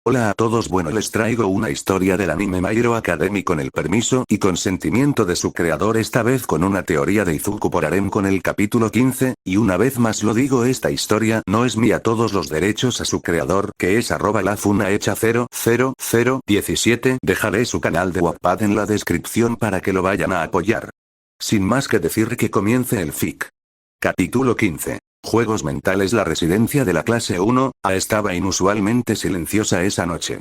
Hola a todos, bueno, les traigo una historia del anime My Hero Academy con el permiso y consentimiento de su creador, esta vez con una teoría de Izuku por harem con el capítulo 15, y una vez más lo digo, esta historia no es mía, todos los derechos a su creador, que es @lafunahecha 00017, dejaré su canal de Wattpad en la descripción para que lo vayan a apoyar. Sin más que decir, que comience el fic. Capítulo 15. Juegos mentales. La residencia de la clase 1A estaba inusualmente silenciosa esa noche.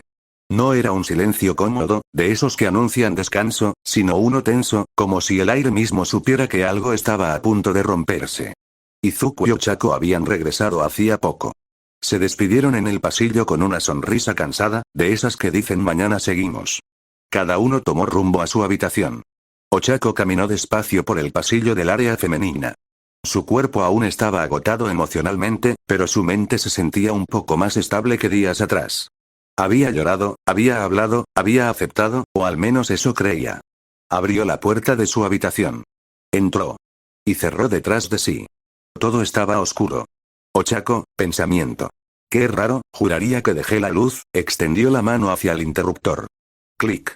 No era un silencio cómodo, de esos que anuncian descanso, sino uno tenso, como si el aire mismo supiera que algo estaba a punto de romperse. Izuku y Ochako habían regresado hacía poco. Se despidieron en el pasillo con una sonrisa cansada, de esas que dicen mañana seguimos. Cada uno tomó rumbo a su habitación. Ochako caminó despacio por el pasillo del área femenina. Su cuerpo aún estaba agotado emocionalmente, pero su mente se sentía un poco más estable que días atrás. Había llorado, había hablado, había aceptado, o al menos eso creía. Abrió la puerta de su habitación. Entró. Y cerró detrás de sí. Todo estaba oscuro. Ochako, pensamiento. Qué raro, juraría que dejé la luz. Extendió la mano hacia el interruptor. Clic.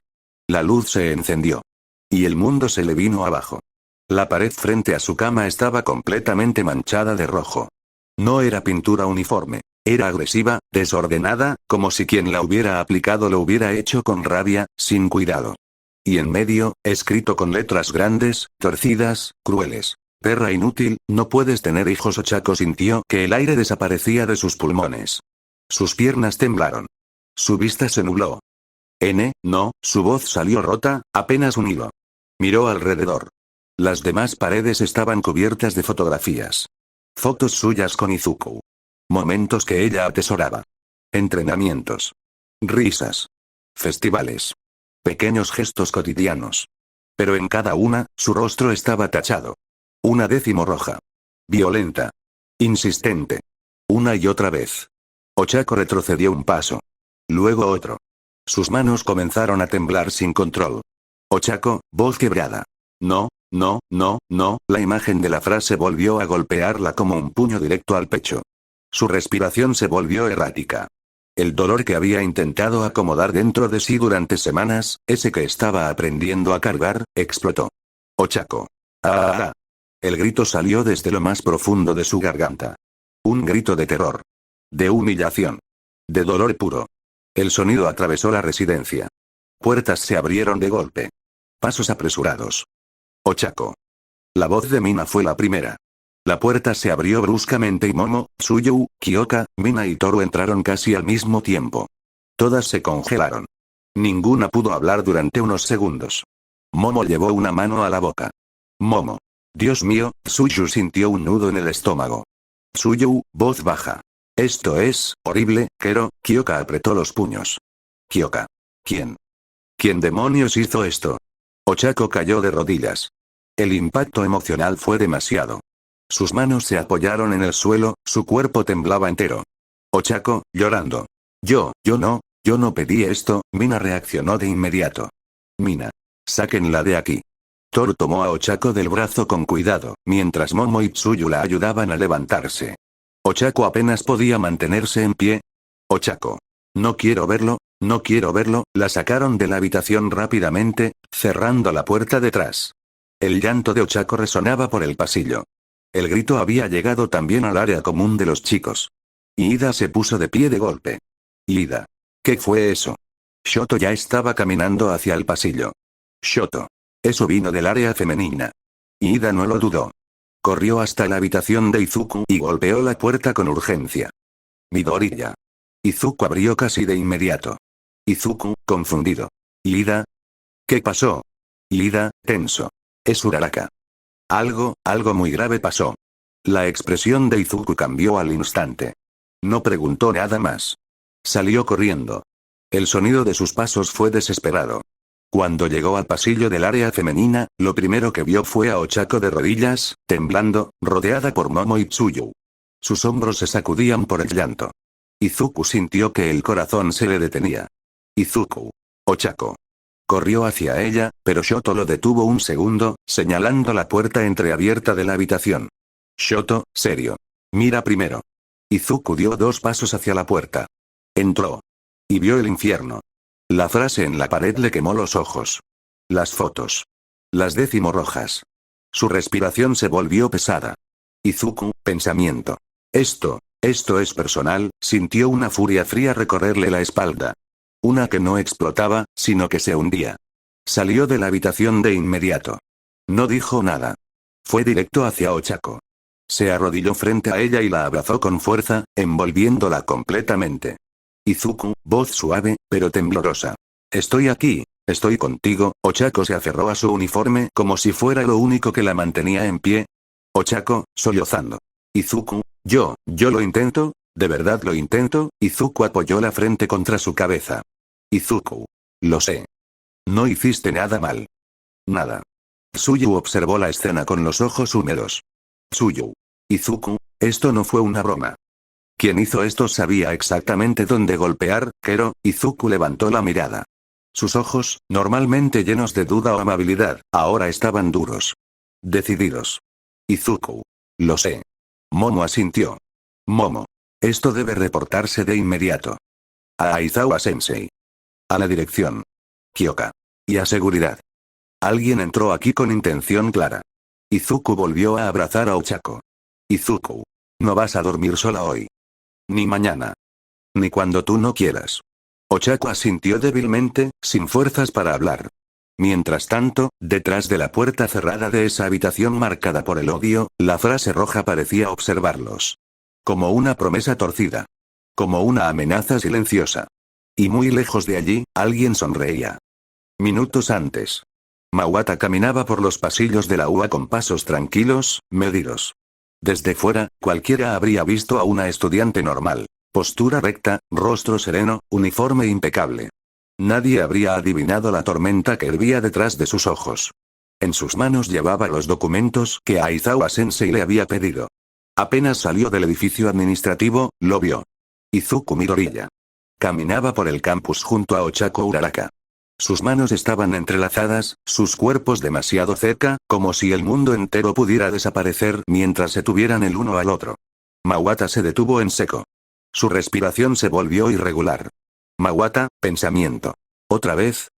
La luz se encendió. Y el mundo se le vino abajo. La pared frente a su cama estaba completamente manchada de rojo. No era pintura uniforme. Era agresiva, desordenada, como si quien la hubiera aplicado lo hubiera hecho con rabia, sin cuidado. Y en medio, escrito con letras grandes, torcidas, crueles: perra inútil, no puedes tener hijos. Ochako sintió que el aire desaparecía de sus pulmones. Sus piernas temblaron. Su vista se nubló. No, su voz salió rota, apenas un hilo. Miró alrededor. Las demás paredes estaban cubiertas de fotografías. Fotos suyas con Izuku. Momentos que ella atesoraba. Entrenamientos. Risas. Festivales. Pequeños gestos cotidianos. Pero en cada una, su rostro estaba tachado. Una décimo roja. Violenta. Insistente. Una y otra vez. Ochako retrocedió un paso. Luego otro. Sus manos comenzaron a temblar sin control. Ochako, voz quebrada. No. La imagen de la frase volvió a golpearla como un puño directo al pecho. Su respiración se volvió errática. El dolor que había intentado acomodar dentro de sí durante semanas, ese que estaba aprendiendo a cargar, explotó. Ochako. ¡Ah! El grito salió desde lo más profundo de su garganta. Un grito de terror. De humillación. De dolor puro. El sonido atravesó la residencia. Puertas se abrieron de golpe. Pasos apresurados. Ochako. La voz de Mina fue la primera. La puerta se abrió bruscamente y Momo, Tsuyu, Kyoka, Mina y Toru entraron casi al mismo tiempo. Todas se congelaron. Ninguna pudo hablar durante unos segundos. Momo llevó una mano a la boca. Momo. Dios mío, Tsuyu sintió un nudo en el estómago. Tsuyu, voz baja. Esto es horrible, Kero. Kyoka apretó los puños. Kyoka. ¿Quién? ¿Quién demonios hizo esto? Ochako cayó de rodillas. El impacto emocional fue demasiado. Sus manos se apoyaron en el suelo, su cuerpo temblaba entero. Ochako, llorando. Yo no pedí esto. Mina reaccionó de inmediato. Mina. Sáquenla de aquí. Toru tomó a Ochako del brazo con cuidado, mientras Momo y Tsuyu la ayudaban a levantarse. Ochako apenas podía mantenerse en pie. Ochako. No quiero verlo. La sacaron de la habitación rápidamente, cerrando la puerta detrás. El llanto de Ochako resonaba por el pasillo. El grito había llegado también al área común de los chicos. Ida se puso de pie de golpe. Ida. ¿Qué fue eso? Shoto ya estaba caminando hacia el pasillo. Shoto. Eso vino del área femenina. Ida no lo dudó. Corrió hasta la habitación de Izuku y golpeó la puerta con urgencia. Midoriya. Izuku abrió casi de inmediato. Izuku, confundido. ¿Ida? ¿Qué pasó? Ida, tenso. Es Uraraka. Algo muy grave pasó. La expresión de Izuku cambió al instante. No preguntó nada más. Salió corriendo. El sonido de sus pasos fue desesperado. Cuando llegó al pasillo del área femenina, lo primero que vio fue a Ochako de rodillas, temblando, rodeada por Momo y Tsuyu. Sus hombros se sacudían por el llanto. Izuku sintió que el corazón se le detenía. Izuku. Ochako. Corrió hacia ella, pero Shoto lo detuvo un segundo, señalando la puerta entreabierta de la habitación. Shoto, serio. Mira primero. Izuku dio 2 pasos hacia la puerta. Entró. Y vio el infierno. La frase en la pared le quemó los ojos. Las fotos. Las rojas. Su respiración se volvió pesada. Izuku, pensamiento. Esto es personal, sintió una furia fría recorrerle la espalda. Una que no explotaba, sino que se hundía. Salió de la habitación de inmediato. No dijo nada. Fue directo hacia Ochako. Se arrodilló frente a ella y la abrazó con fuerza, envolviéndola completamente. Izuku, voz suave, pero temblorosa. Estoy aquí, estoy contigo. Ochako se aferró a su uniforme como si fuera lo único que la mantenía en pie. Ochako, sollozando. Izuku, yo lo intento, de verdad lo intento. Izuku apoyó la frente contra su cabeza. Izuku. Lo sé. No hiciste nada mal. Nada. Tsuyu observó la escena con los ojos húmedos. Tsuyu. Izuku, esto no fue una broma. Quien hizo esto sabía exactamente dónde golpear, Kero. Izuku levantó la mirada. Sus ojos, normalmente llenos de duda o amabilidad, ahora estaban duros. Decididos. Izuku. Lo sé. Momo asintió. Momo. Esto debe reportarse de inmediato. A Aizawa Sensei. A la dirección. Kyoka. Y a seguridad. Alguien entró aquí con intención clara. Izuku volvió a abrazar a Ochako. Izuku. No vas a dormir sola hoy. Ni mañana. Ni cuando tú no quieras. Ochako asintió débilmente, sin fuerzas para hablar. Mientras tanto, detrás de la puerta cerrada de esa habitación marcada por el odio, la frase roja parecía observarlos. Como una promesa torcida. Como una amenaza silenciosa. Y muy lejos de allí, alguien sonreía. Minutos antes. Mawata caminaba por los pasillos de la UA con pasos tranquilos, medidos. Desde fuera, cualquiera habría visto a una estudiante normal. Postura recta, rostro sereno, uniforme impecable. Nadie habría adivinado la tormenta que hervía detrás de sus ojos. En sus manos llevaba los documentos que Aizawa Sensei le había pedido. Apenas salió del edificio administrativo, lo vio. Izuku Midoriya. Caminaba por el campus junto a Ochako Uraraka. Sus manos estaban entrelazadas, sus cuerpos demasiado cerca, como si el mundo entero pudiera desaparecer mientras se tuvieran el uno al otro. Mawata se detuvo en seco. Su respiración se volvió irregular. Mawata, pensamiento. Otra vez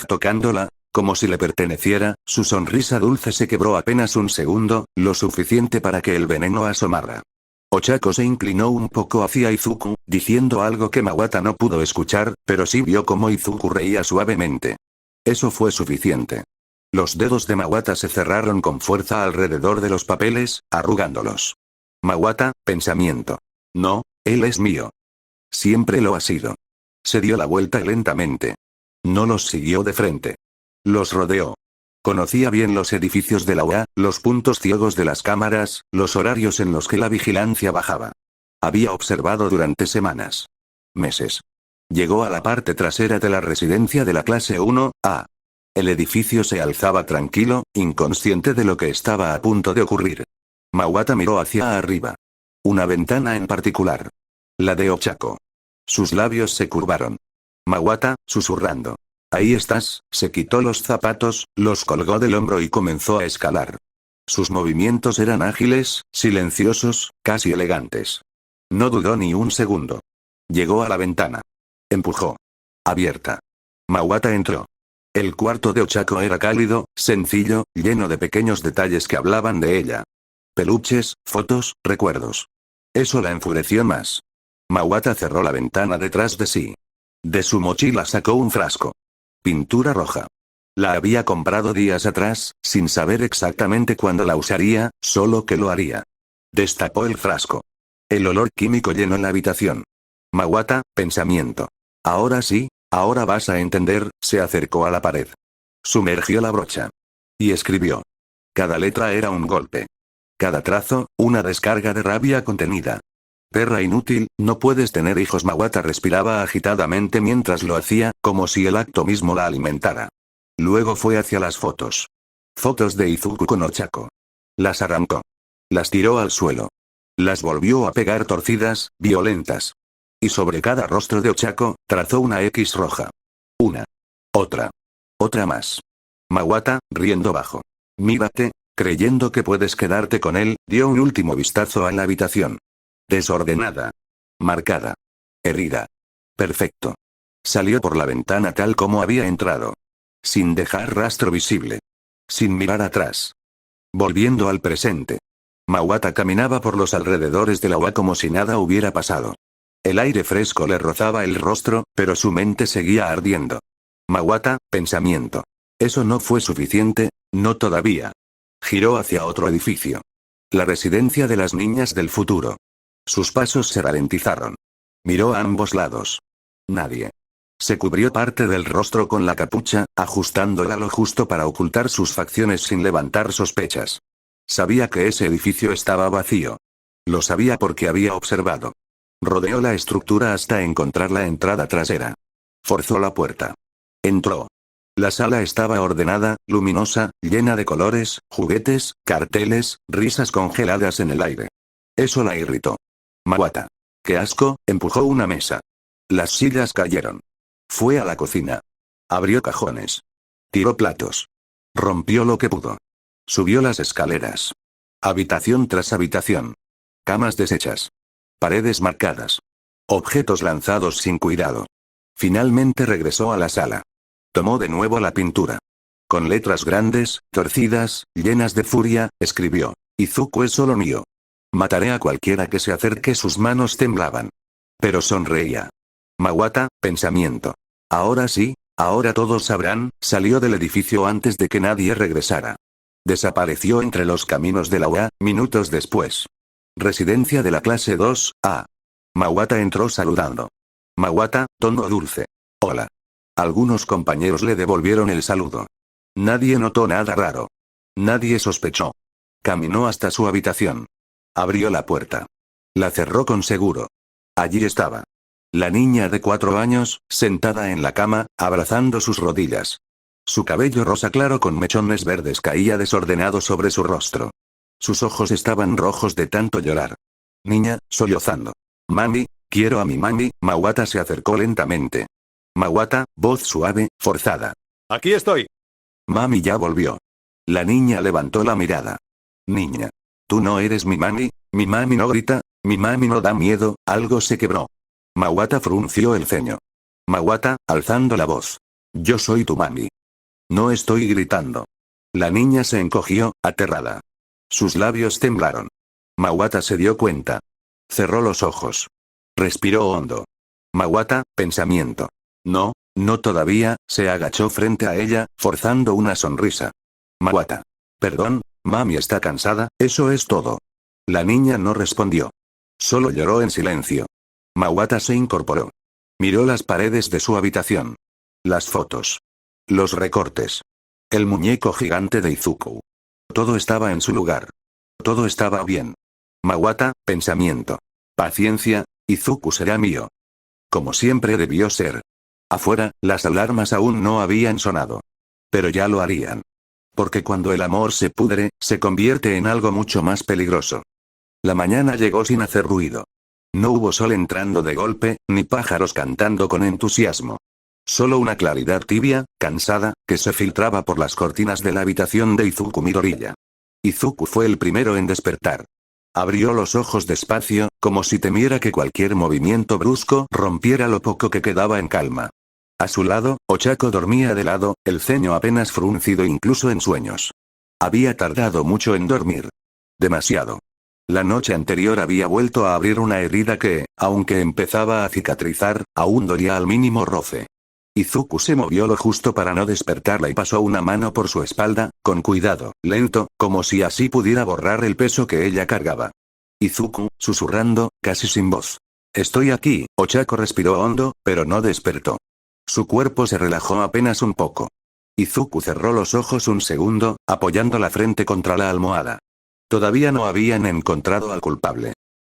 tocándola, como si le perteneciera, su sonrisa dulce se quebró apenas un segundo, lo suficiente para que el veneno asomara. Ochako se inclinó un poco hacia Izuku, diciendo algo que Mawata no pudo escuchar, pero sí vio cómo Izuku reía suavemente. Eso fue suficiente. Los dedos de Mawata se cerraron con fuerza alrededor de los papeles, arrugándolos. Mawata, pensamiento. No, él es mío. Siempre lo ha sido. Se dio la vuelta lentamente. No los siguió de frente. Los rodeó. Conocía bien los edificios de la UA, los puntos ciegos de las cámaras, los horarios en los que la vigilancia bajaba. Había observado durante semanas. Meses. Llegó a la parte trasera de la residencia de la clase 1A. El edificio se alzaba tranquilo, inconsciente de lo que estaba a punto de ocurrir. Mawata miró hacia arriba. Una ventana en particular. La de Ochako. Sus labios se curvaron. Mawata, susurrando. Ahí estás, se quitó los zapatos, los colgó del hombro y comenzó a escalar. Sus movimientos eran ágiles, silenciosos, casi elegantes. No dudó ni un segundo. Llegó a la ventana. Empujó. Abierta. Mawata entró. El cuarto de Ochako era cálido, sencillo, lleno de pequeños detalles que hablaban de ella. Peluches, fotos, recuerdos. Eso la enfureció más. Mawata cerró la ventana detrás de sí. De su mochila sacó un frasco. Pintura roja. La había comprado días atrás, sin saber exactamente cuándo la usaría, solo que lo haría. Destapó el frasco. El olor químico llenó la habitación. Mawata, pensamiento. Ahora sí, ahora vas a entender, se acercó a la pared. Sumergió la brocha. Y escribió. Cada letra era un golpe. Cada trazo, una descarga de rabia contenida. Perra inútil, no puedes tener hijos. Mawata respiraba agitadamente mientras lo hacía, como si el acto mismo la alimentara. Luego fue hacia las fotos. Fotos de Izuku con Ochako. Las arrancó. Las tiró al suelo. Las volvió a pegar torcidas, violentas. Y sobre cada rostro de Ochako, trazó una X roja. Una. Otra. Otra más. Mawata, riendo bajo. Mírate, creyendo que puedes quedarte con él, dio un último vistazo a la habitación. Desordenada. Marcada. Herida. Perfecto. Salió por la ventana tal como había entrado. Sin dejar rastro visible. Sin mirar atrás. Volviendo al presente. Mawata caminaba por los alrededores de la UA como si nada hubiera pasado. El aire fresco le rozaba el rostro, pero su mente seguía ardiendo. Mawata, pensamiento. Eso no fue suficiente, no todavía. Giró hacia otro edificio. La residencia de las niñas del futuro. Sus pasos se ralentizaron. Miró a ambos lados. Nadie. Se cubrió parte del rostro con la capucha, ajustándola lo justo para ocultar sus facciones sin levantar sospechas. Sabía que ese edificio estaba vacío. Lo sabía porque había observado. Rodeó la estructura hasta encontrar la entrada trasera. Forzó la puerta. Entró. La sala estaba ordenada, luminosa, llena de colores, juguetes, carteles, risas congeladas en el aire. Eso la irritó. Mawata. ¡Qué asco! Empujó una mesa. Las sillas cayeron. Fue a la cocina. Abrió cajones. Tiró platos. Rompió lo que pudo. Subió las escaleras. Habitación tras habitación. Camas deshechas. Paredes marcadas. Objetos lanzados sin cuidado. Finalmente regresó a la sala. Tomó de nuevo la pintura. Con letras grandes, torcidas, llenas de furia, escribió: Izuku es solo mío. Mataré a cualquiera que se acerque. Sus manos temblaban. Pero sonreía. Mawata, pensamiento. Ahora sí, ahora todos sabrán. Salió del edificio antes de que nadie regresara. Desapareció entre los caminos de la UA, minutos después. Residencia de la clase 2A. Mawata entró saludando. Mawata, tono dulce. Hola. Algunos compañeros le devolvieron el saludo. Nadie notó nada raro. Nadie sospechó. Caminó hasta su habitación. Abrió la puerta. La cerró con seguro. Allí estaba. La niña de 4 años, sentada en la cama, abrazando sus rodillas. Su cabello rosa claro con mechones verdes caía desordenado sobre su rostro. Sus ojos estaban rojos de tanto llorar. Niña, sollozando. Mami, quiero a mi mami. Mawata se acercó lentamente. Mawata, voz suave, forzada. Aquí estoy. Mami ya volvió. La niña levantó la mirada. Niña. Tú no eres mi mami no grita, mi mami no da miedo, algo se quebró. Mawata frunció el ceño. Mawata, alzando la voz. Yo soy tu mami. No estoy gritando. La niña se encogió, aterrada. Sus labios temblaron. Mawata se dio cuenta. Cerró los ojos. Respiró hondo. Mawata, pensamiento. No, no todavía, se agachó frente a ella, forzando una sonrisa. Mawata. Perdón, mami está cansada, eso es todo. La niña no respondió. Solo lloró en silencio. Mawata se incorporó. Miró las paredes de su habitación. Las fotos. Los recortes. El muñeco gigante de Izuku. Todo estaba en su lugar. Todo estaba bien. Mawata, pensamiento. Paciencia, Izuku será mío. Como siempre debió ser. Afuera, las alarmas aún no habían sonado. Pero ya lo harían. Porque cuando el amor se pudre, se convierte en algo mucho más peligroso. La mañana llegó sin hacer ruido. No hubo sol entrando de golpe, ni pájaros cantando con entusiasmo. Solo una claridad tibia, cansada, que se filtraba por las cortinas de la habitación de Izuku Midoriya. Izuku fue el primero en despertar. Abrió los ojos despacio, como si temiera que cualquier movimiento brusco rompiera lo poco que quedaba en calma. A su lado, Ochako dormía de lado, el ceño apenas fruncido incluso en sueños. Había tardado mucho en dormir. Demasiado. La noche anterior había vuelto a abrir una herida que, aunque empezaba a cicatrizar, aún dolía al mínimo roce. Izuku se movió lo justo para no despertarla y pasó una mano por su espalda, con cuidado, lento, como si así pudiera borrar el peso que ella cargaba. Izuku, susurrando, casi sin voz. Estoy aquí. Ochako respiró hondo, pero no despertó. Su cuerpo se relajó apenas un poco. Izuku cerró los ojos un segundo, apoyando la frente contra la almohada. Todavía no habían encontrado al culpable.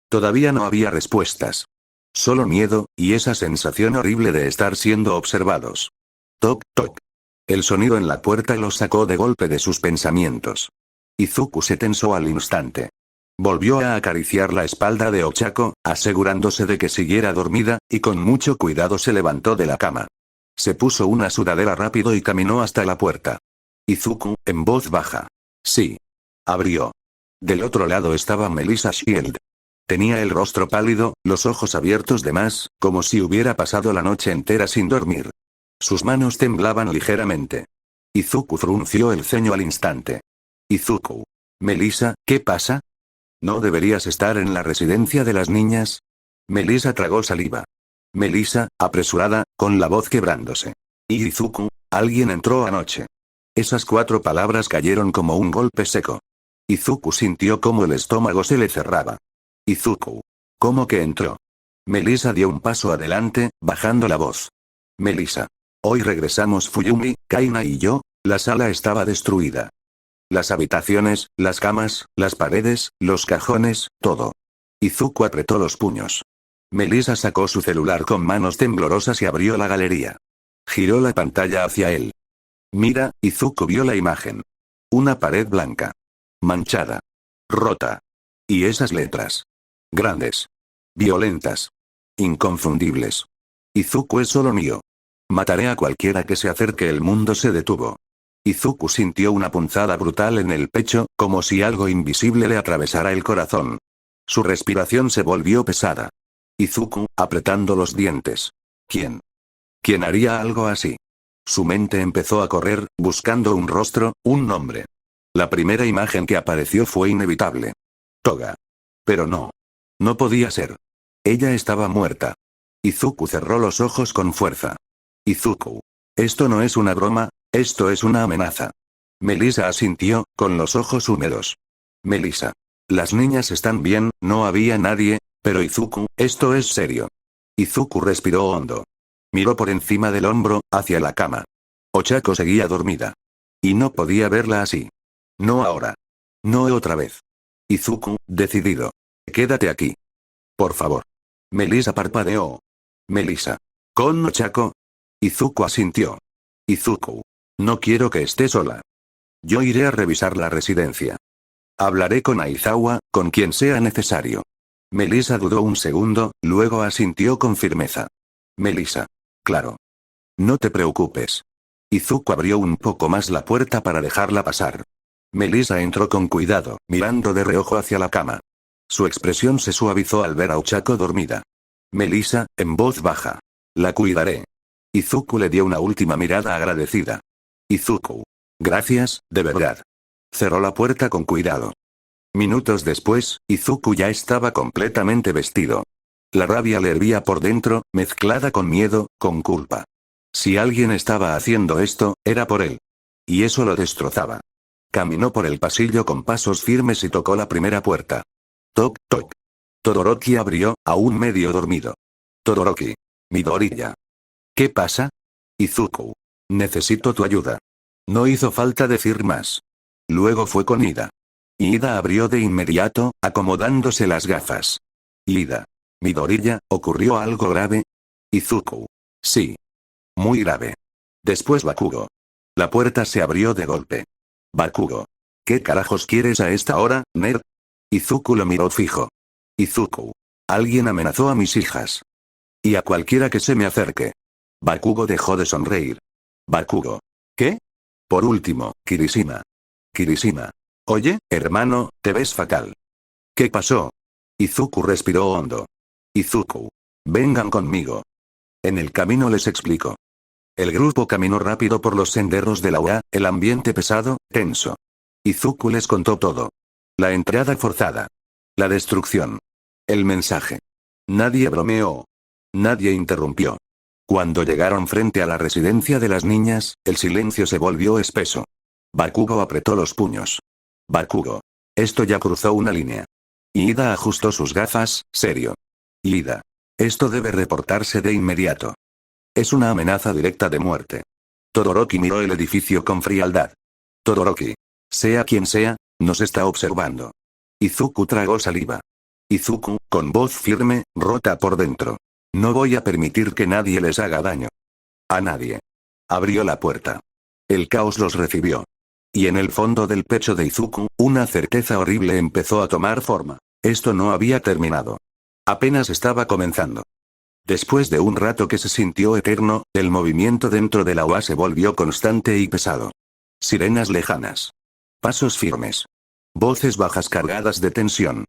Todavía no había respuestas. Solo miedo, y esa sensación horrible de estar siendo observados. Toc, toc. El sonido en la puerta lo sacó de golpe de sus pensamientos. Izuku se tensó al instante. Volvió a acariciar la espalda de Ochako, asegurándose de que siguiera dormida, y con mucho cuidado se levantó de la cama. Se puso una sudadera rápido y caminó hasta la puerta. Izuku, en voz baja. Sí. Abrió. Del otro lado estaba Melissa Shield. Tenía el rostro pálido, los ojos abiertos de más, como si hubiera pasado la noche entera sin dormir. Sus manos temblaban ligeramente. Izuku frunció el ceño al instante. Izuku. Melissa, ¿qué pasa? ¿No deberías estar en la residencia de las niñas? Melissa tragó saliva. Melissa, apresurada, con la voz quebrándose. Y Izuku, alguien entró anoche. Esas 4 palabras cayeron como un golpe seco. Izuku sintió como el estómago se le cerraba. Izuku. ¿Cómo que entró? Melissa dio un paso adelante, bajando la voz. Melissa. Hoy regresamos Fuyumi, Kaina y yo, la sala estaba destruida. Las habitaciones, las camas, las paredes, los cajones, todo. Izuku apretó los puños. Melissa sacó su celular con manos temblorosas y abrió la galería. Giró la pantalla hacia él. Mira, Izuku vio la imagen. Una pared blanca. Manchada. Rota. Y esas letras. Grandes. Violentas. Inconfundibles. Izuku es solo mío. Mataré a cualquiera que se acerque. El mundo se detuvo. Izuku sintió una punzada brutal en el pecho, como si algo invisible le atravesara el corazón. Su respiración se volvió pesada. Izuku, apretando los dientes. ¿Quién? ¿Quién haría algo así? Su mente empezó a correr, buscando un rostro, un nombre. La primera imagen que apareció fue inevitable. Toga. Pero no. No podía ser. Ella estaba muerta. Izuku cerró los ojos con fuerza. Izuku. Esto no es una broma, esto es una amenaza. Melissa asintió, con los ojos húmedos. Melissa. Las niñas están bien, no había nadie, pero Izuku, esto es serio. Izuku respiró hondo. Miró por encima del hombro, hacia la cama. Ochako seguía dormida. Y no podía verla así. No ahora. No otra vez. Izuku, decidido. Quédate aquí. Por favor. Melissa parpadeó. Melissa. ¿Con Ochako? Izuku asintió. Izuku. No quiero que esté sola. Yo iré a revisar la residencia. Hablaré con Aizawa, con quien sea necesario. Melissa dudó un segundo, luego asintió con firmeza. Melissa. Claro. No te preocupes. Izuku abrió un poco más la puerta para dejarla pasar. Melissa entró con cuidado, mirando de reojo hacia la cama. Su expresión se suavizó al ver a Ochako dormida. Melissa, en voz baja. La cuidaré. Izuku le dio una última mirada agradecida. Izuku. Gracias, de verdad. Cerró la puerta con cuidado. Minutos después, Izuku ya estaba completamente vestido. La rabia le hervía por dentro, mezclada con miedo, con culpa. Si alguien estaba haciendo esto, era por él. Y eso lo destrozaba. Caminó por el pasillo con pasos firmes y tocó la primera puerta. Toc, toc. Todoroki abrió, aún medio dormido. Todoroki. Midoriya. ¿Qué pasa? Izuku. Necesito tu ayuda. No hizo falta decir más. Luego fue con Ida. Ida abrió de inmediato, acomodándose las gafas. Ida. Midoriya, ¿ocurrió algo grave? Izuku. Sí. Muy grave. Después Bakugo. La puerta se abrió de golpe. Bakugo. ¿Qué carajos quieres a esta hora, nerd? Izuku lo miró fijo. Izuku. Alguien amenazó a mis hijas. Y a cualquiera que se me acerque. Bakugo dejó de sonreír. Bakugo. ¿Qué? Por último, Kirishima. Kirishima. Oye, hermano, te ves fatal. ¿Qué pasó? Izuku respiró hondo. Izuku. Vengan conmigo. En el camino les explico. El grupo caminó rápido por los senderos de la UA, el ambiente pesado, tenso. Izuku les contó todo. La entrada forzada. La destrucción. El mensaje. Nadie bromeó. Nadie interrumpió. Cuando llegaron frente a la residencia de las niñas, el silencio se volvió espeso. Bakugo apretó los puños. Bakugo. Esto ya cruzó una línea. Ida ajustó sus gafas, serio. Ida. Esto debe reportarse de inmediato. Es una amenaza directa de muerte. Todoroki miró el edificio con frialdad. Todoroki. Sea quien sea, nos está observando. Izuku tragó saliva. Izuku, con voz firme, rota por dentro. No voy a permitir que nadie les haga daño. A nadie. Abrió la puerta. El caos los recibió. Y en el fondo del pecho de Izuku, una certeza horrible empezó a tomar forma. Esto no había terminado. Apenas estaba comenzando. Después de un rato que se sintió eterno, el movimiento dentro de la UA se volvió constante y pesado. Sirenas lejanas. Pasos firmes. Voces bajas cargadas de tensión.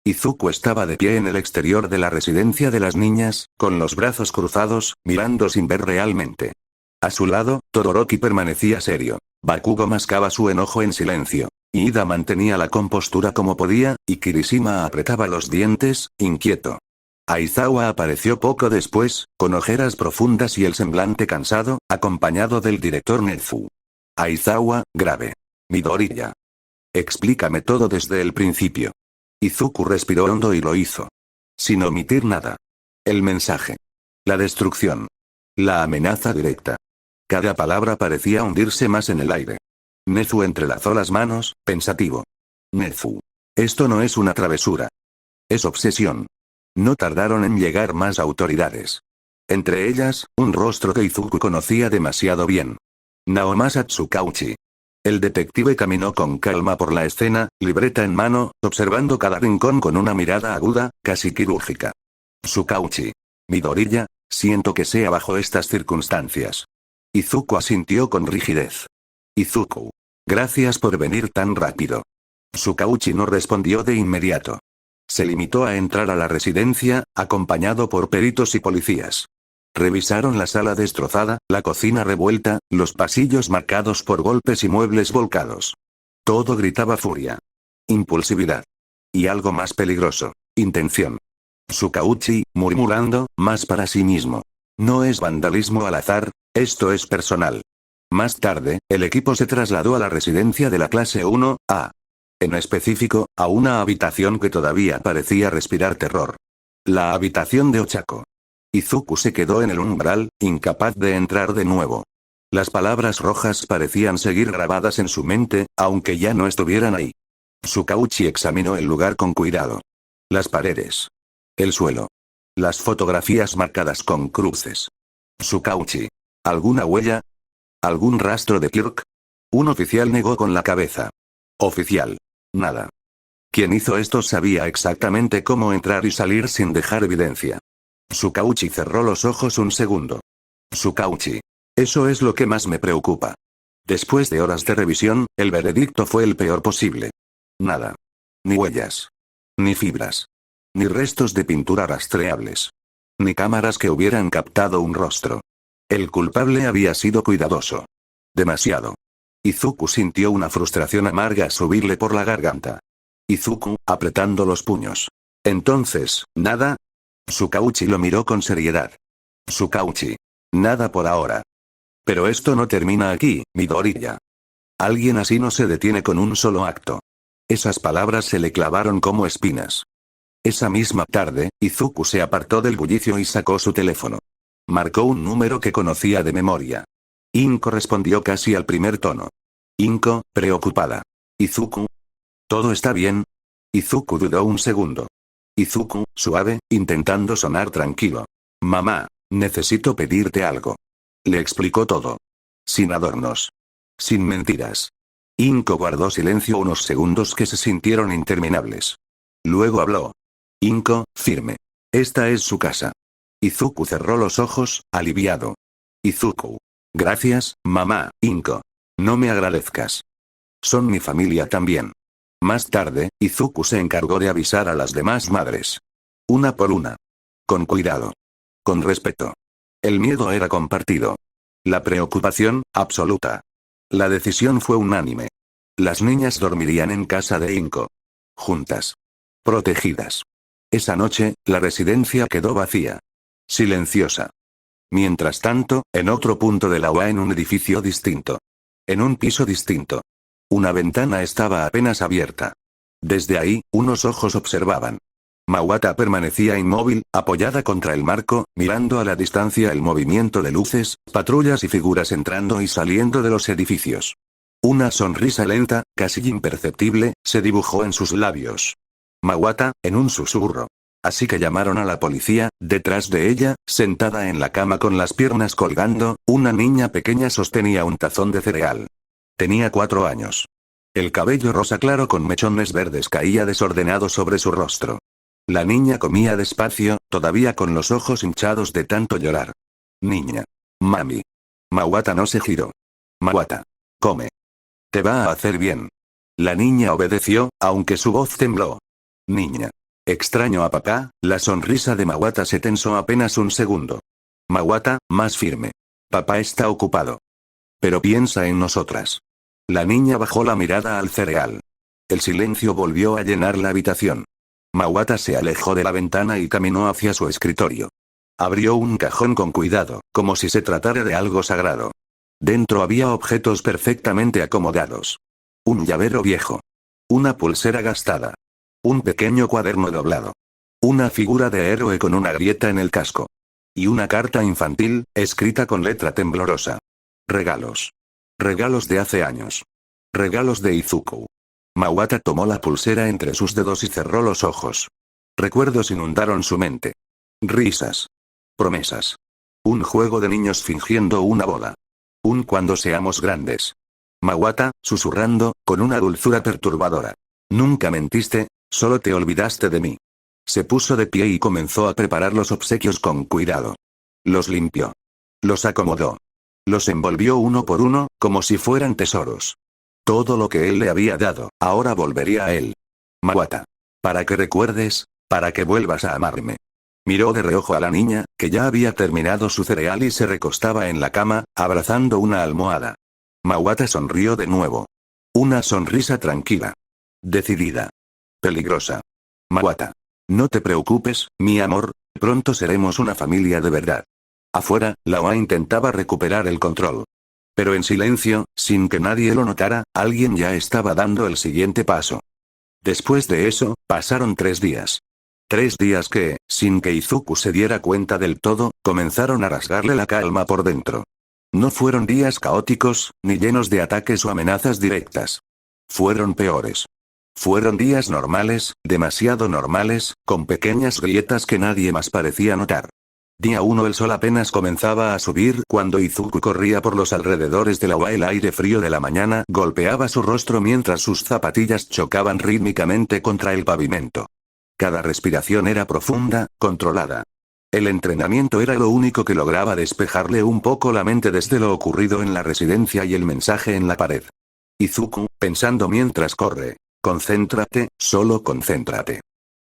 Izuku estaba de pie en el exterior de la residencia de las niñas, con los brazos cruzados, mirando sin ver realmente. A su lado, Todoroki permanecía serio. Bakugo mascaba su enojo en silencio. Ida mantenía la compostura como podía, y Kirishima apretaba los dientes, inquieto. Aizawa apareció poco después, con ojeras profundas y el semblante cansado, acompañado del director Nezu. Aizawa, grave. Midoriya. Explícame todo desde el principio. Izuku respiró hondo y lo hizo. Sin omitir nada. El mensaje. La destrucción. La amenaza directa. Cada palabra parecía hundirse más en el aire. Nezu entrelazó las manos, pensativo. Nezu. Esto no es una travesura. Es obsesión. No tardaron en llegar más autoridades. Entre ellas, un rostro que Izuku conocía demasiado bien. Naomasa Tsukauchi. El detective caminó con calma por la escena, libreta en mano, observando cada rincón con una mirada aguda, casi quirúrgica. Tsukauchi. Midoriya, siento que sea bajo estas circunstancias. Izuku asintió con rigidez. Izuku. Gracias por venir tan rápido. Tsukauchi no respondió de inmediato. Se limitó a entrar a la residencia, acompañado por peritos y policías. Revisaron la sala destrozada, la cocina revuelta, los pasillos marcados por golpes y muebles volcados. Todo gritaba furia. Impulsividad. Y algo más peligroso. Intención. Tsukauchi, murmurando, más para sí mismo. No es vandalismo al azar, esto es personal. Más tarde, el equipo se trasladó a la residencia de la clase 1A. En específico, a una habitación que todavía parecía respirar terror. La habitación de Ochako. Izuku se quedó en el umbral, incapaz de entrar de nuevo. Las palabras rojas parecían seguir grabadas en su mente, aunque ya no estuvieran ahí. Tsukauchi examinó el lugar con cuidado. Las paredes. El suelo. Las fotografías marcadas con cruces. Tsukauchi. ¿Alguna huella? ¿Algún rastro de Kirk? Un oficial negó con la cabeza. Oficial. Nada. Quien hizo esto sabía exactamente cómo entrar y salir sin dejar evidencia. Tsukauchi cerró los ojos un segundo. Tsukauchi. Eso es lo que más me preocupa. Después de horas de revisión, el veredicto fue el peor posible. Nada. Ni huellas. Ni fibras. Ni restos de pintura rastreables. Ni cámaras que hubieran captado un rostro. El culpable había sido cuidadoso. Demasiado. Izuku sintió una frustración amarga subirle por la garganta. Izuku, apretando los puños. Entonces, ¿nada? Tsukauchi lo miró con seriedad. Tsukauchi. Nada por ahora. Pero esto no termina aquí, Midoriya. Alguien así no se detiene con un solo acto. Esas palabras se le clavaron como espinas. Esa misma tarde, Izuku se apartó del bullicio y sacó su teléfono. Marcó un número que conocía de memoria. Inko respondió casi al primer tono. Inko, preocupada. Izuku. ¿Todo está bien? Izuku dudó un segundo. Izuku, suave, intentando sonar tranquilo. Mamá, necesito pedirte algo. Le explicó todo. Sin adornos. Sin mentiras. Inko guardó silencio unos segundos que se sintieron interminables. Luego habló. Inko, firme. Esta es su casa. Izuku cerró los ojos, aliviado. Izuku. Gracias, mamá. Inko. No me agradezcas. Son mi familia también. Más tarde, Izuku se encargó de avisar a las demás madres. Una por una. Con cuidado. Con respeto. El miedo era compartido. La preocupación, absoluta. La decisión fue unánime. Las niñas dormirían en casa de Inko. Juntas. Protegidas. Esa noche, la residencia quedó vacía. Silenciosa. Mientras tanto, en otro punto de la UA en un edificio distinto. En un piso distinto. Una ventana estaba apenas abierta. Desde ahí, unos ojos observaban. Mawata permanecía inmóvil, apoyada contra el marco, mirando a la distancia el movimiento de luces, patrullas y figuras entrando y saliendo de los edificios. Una sonrisa lenta, casi imperceptible, se dibujó en sus labios. Mawata, en un susurro. Así que llamaron a la policía. Detrás de ella, sentada en la cama con las piernas colgando, una niña pequeña sostenía un tazón de cereal. Tenía 4 años. El cabello rosa claro con mechones verdes caía desordenado sobre su rostro. La niña comía despacio, todavía con los ojos hinchados de tanto llorar. Niña. Mami. Mawata no se giró. Mawata. Come. Te va a hacer bien. La niña obedeció, aunque su voz tembló. Niña. Extraño a papá. La sonrisa de Mawata se tensó apenas un segundo. Mawata, más firme. Papá está ocupado. Pero piensa en nosotras. La niña bajó la mirada al cereal. El silencio volvió a llenar la habitación. Mawata se alejó de la ventana y caminó hacia su escritorio. Abrió un cajón con cuidado, como si se tratara de algo sagrado. Dentro había objetos perfectamente acomodados. Un llavero viejo. Una pulsera gastada. Un pequeño cuaderno doblado. Una figura de héroe con una grieta en el casco. Y una carta infantil, escrita con letra temblorosa. Regalos. Regalos de hace años. Regalos de Izuku. Mawata tomó la pulsera entre sus dedos y cerró los ojos. Recuerdos inundaron su mente. Risas. Promesas. Un juego de niños fingiendo una boda. Un cuando seamos grandes. Mawata, susurrando, con una dulzura perturbadora. Nunca mentiste, solo te olvidaste de mí. Se puso de pie y comenzó a preparar los obsequios con cuidado. Los limpió. Los acomodó. Los envolvió uno por uno, como si fueran tesoros. Todo lo que él le había dado, ahora volvería a él. Mawata. Para que recuerdes, para que vuelvas a amarme. Miró de reojo a la niña, que ya había terminado su cereal y se recostaba en la cama, abrazando una almohada. Mawata sonrió de nuevo. Una sonrisa tranquila. Decidida. Peligrosa. Mawata. No te preocupes, mi amor, pronto seremos una familia de verdad. Afuera, Laoa intentaba recuperar el control. Pero en silencio, sin que nadie lo notara, alguien ya estaba dando el siguiente paso. Después de eso, pasaron 3 días. 3 días que, sin que Izuku se diera cuenta del todo, comenzaron a rasgarle la calma por dentro. No fueron días caóticos, ni llenos de ataques o amenazas directas. Fueron peores. Fueron días normales, demasiado normales, con pequeñas grietas que nadie más parecía notar. Día 1 el sol apenas comenzaba a subir cuando Izuku corría por los alrededores de Laoa. El aire frío de la mañana golpeaba su rostro mientras sus zapatillas chocaban rítmicamente contra el pavimento. Cada respiración era profunda, controlada. El entrenamiento era lo único que lograba despejarle un poco la mente desde lo ocurrido en la residencia y el mensaje en la pared. Izuku, pensando mientras corre. Concéntrate, solo concéntrate.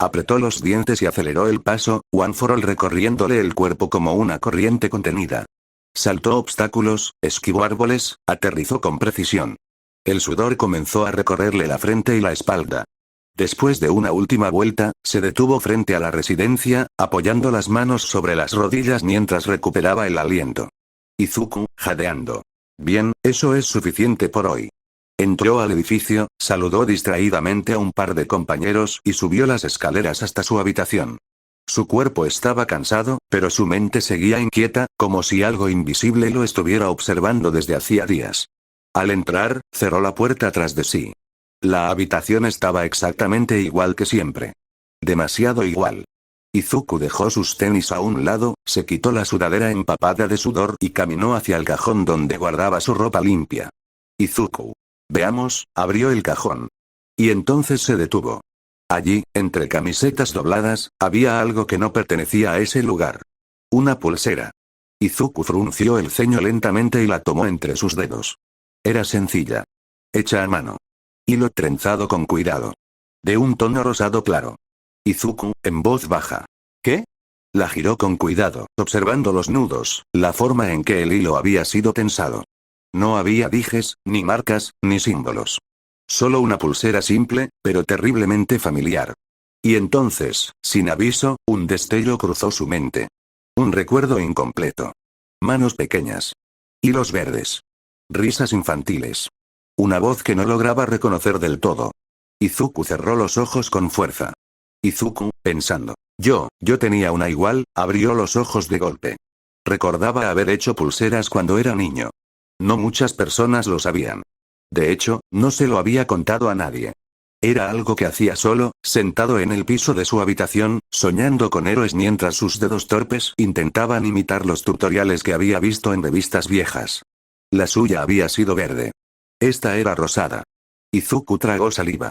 Apretó los dientes y aceleró el paso, one for all recorriéndole el cuerpo como una corriente contenida. Saltó obstáculos, esquivó árboles, aterrizó con precisión. El sudor comenzó a recorrerle la frente y la espalda. Después de una última vuelta, se detuvo frente a la residencia, apoyando las manos sobre las rodillas mientras recuperaba el aliento. Izuku, jadeando. Bien, eso es suficiente por hoy. Entró al edificio, saludó distraídamente a un par de compañeros y subió las escaleras hasta su habitación. Su cuerpo estaba cansado, pero su mente seguía inquieta, como si algo invisible lo estuviera observando desde hacía días. Al entrar, cerró la puerta tras de sí. La habitación estaba exactamente igual que siempre. Demasiado igual. Izuku dejó sus tenis a un lado, se quitó la sudadera empapada de sudor y caminó hacia el cajón donde guardaba su ropa limpia. Izuku. Veamos, abrió el cajón. Y entonces se detuvo. Allí, entre camisetas dobladas, había algo que no pertenecía a ese lugar. Una pulsera. Izuku frunció el ceño lentamente y la tomó entre sus dedos. Era sencilla. Hecha a mano. Hilo trenzado con cuidado. De un tono rosado claro. Izuku, en voz baja. ¿Qué? La giró con cuidado, observando los nudos, la forma en que el hilo había sido tensado. No había dijes, ni marcas, ni símbolos. Solo una pulsera simple, pero terriblemente familiar. Y entonces, sin aviso, un destello cruzó su mente. Un recuerdo incompleto. Manos pequeñas. Hilos verdes. Risas infantiles. Una voz que no lograba reconocer del todo. Izuku cerró los ojos con fuerza. Izuku, pensando. Yo tenía una igual, abrió los ojos de golpe. Recordaba haber hecho pulseras cuando era niño. No muchas personas lo sabían. De hecho, no se lo había contado a nadie. Era algo que hacía solo, sentado en el piso de su habitación, soñando con héroes mientras sus dedos torpes intentaban imitar los tutoriales que había visto en revistas viejas. La suya había sido verde. Esta era rosada. Izuku tragó saliva.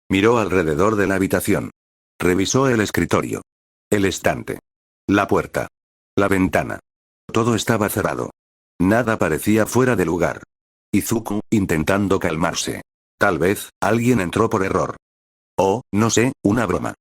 Miró alrededor de la habitación. Revisó el escritorio. El estante. La puerta. La ventana. Todo estaba cerrado. Nada parecía fuera de lugar. Izuku, intentando calmarse. Tal vez, alguien entró por error. O, no sé, una broma.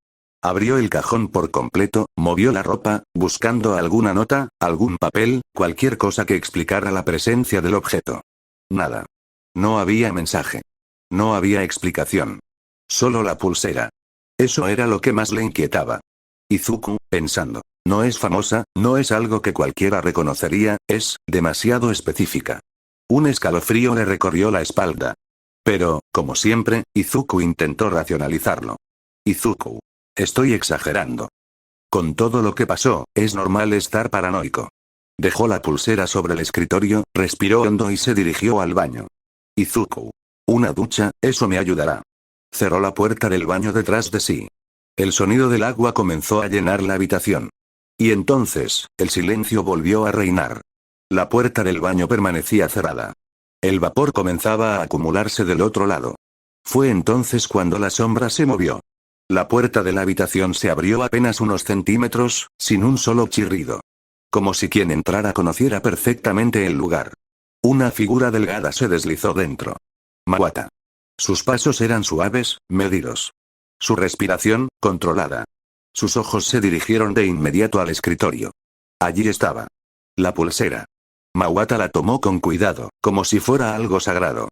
Abrió el cajón por completo, movió la ropa, buscando alguna nota, algún papel, cualquier cosa que explicara la presencia del objeto. Nada. No había mensaje. No había explicación. Solo la pulsera. Eso era lo que más le inquietaba. Izuku, pensando, no es famosa, no es algo que cualquiera reconocería, es demasiado específica. Un escalofrío le recorrió la espalda. Pero, como siempre, Izuku intentó racionalizarlo. Izuku. Estoy exagerando. Con todo lo que pasó, es normal estar paranoico. Dejó la pulsera sobre el escritorio, respiró hondo y se dirigió al baño. Izuku. Una ducha, eso me ayudará. Cerró la puerta del baño detrás de sí. El sonido del agua comenzó a llenar la habitación. Y entonces, el silencio volvió a reinar. La puerta del baño permanecía cerrada. El vapor comenzaba a acumularse del otro lado. Fue entonces cuando la sombra se movió. La puerta de la habitación se abrió apenas unos centímetros, sin un solo chirrido. Como si quien entrara conociera perfectamente el lugar. Una figura delgada se deslizó dentro. Mawata. Sus pasos eran suaves, medidos. Su respiración, controlada. Sus ojos se dirigieron de inmediato al escritorio. Allí estaba. La pulsera. Mawata la tomó con cuidado, como si fuera algo sagrado.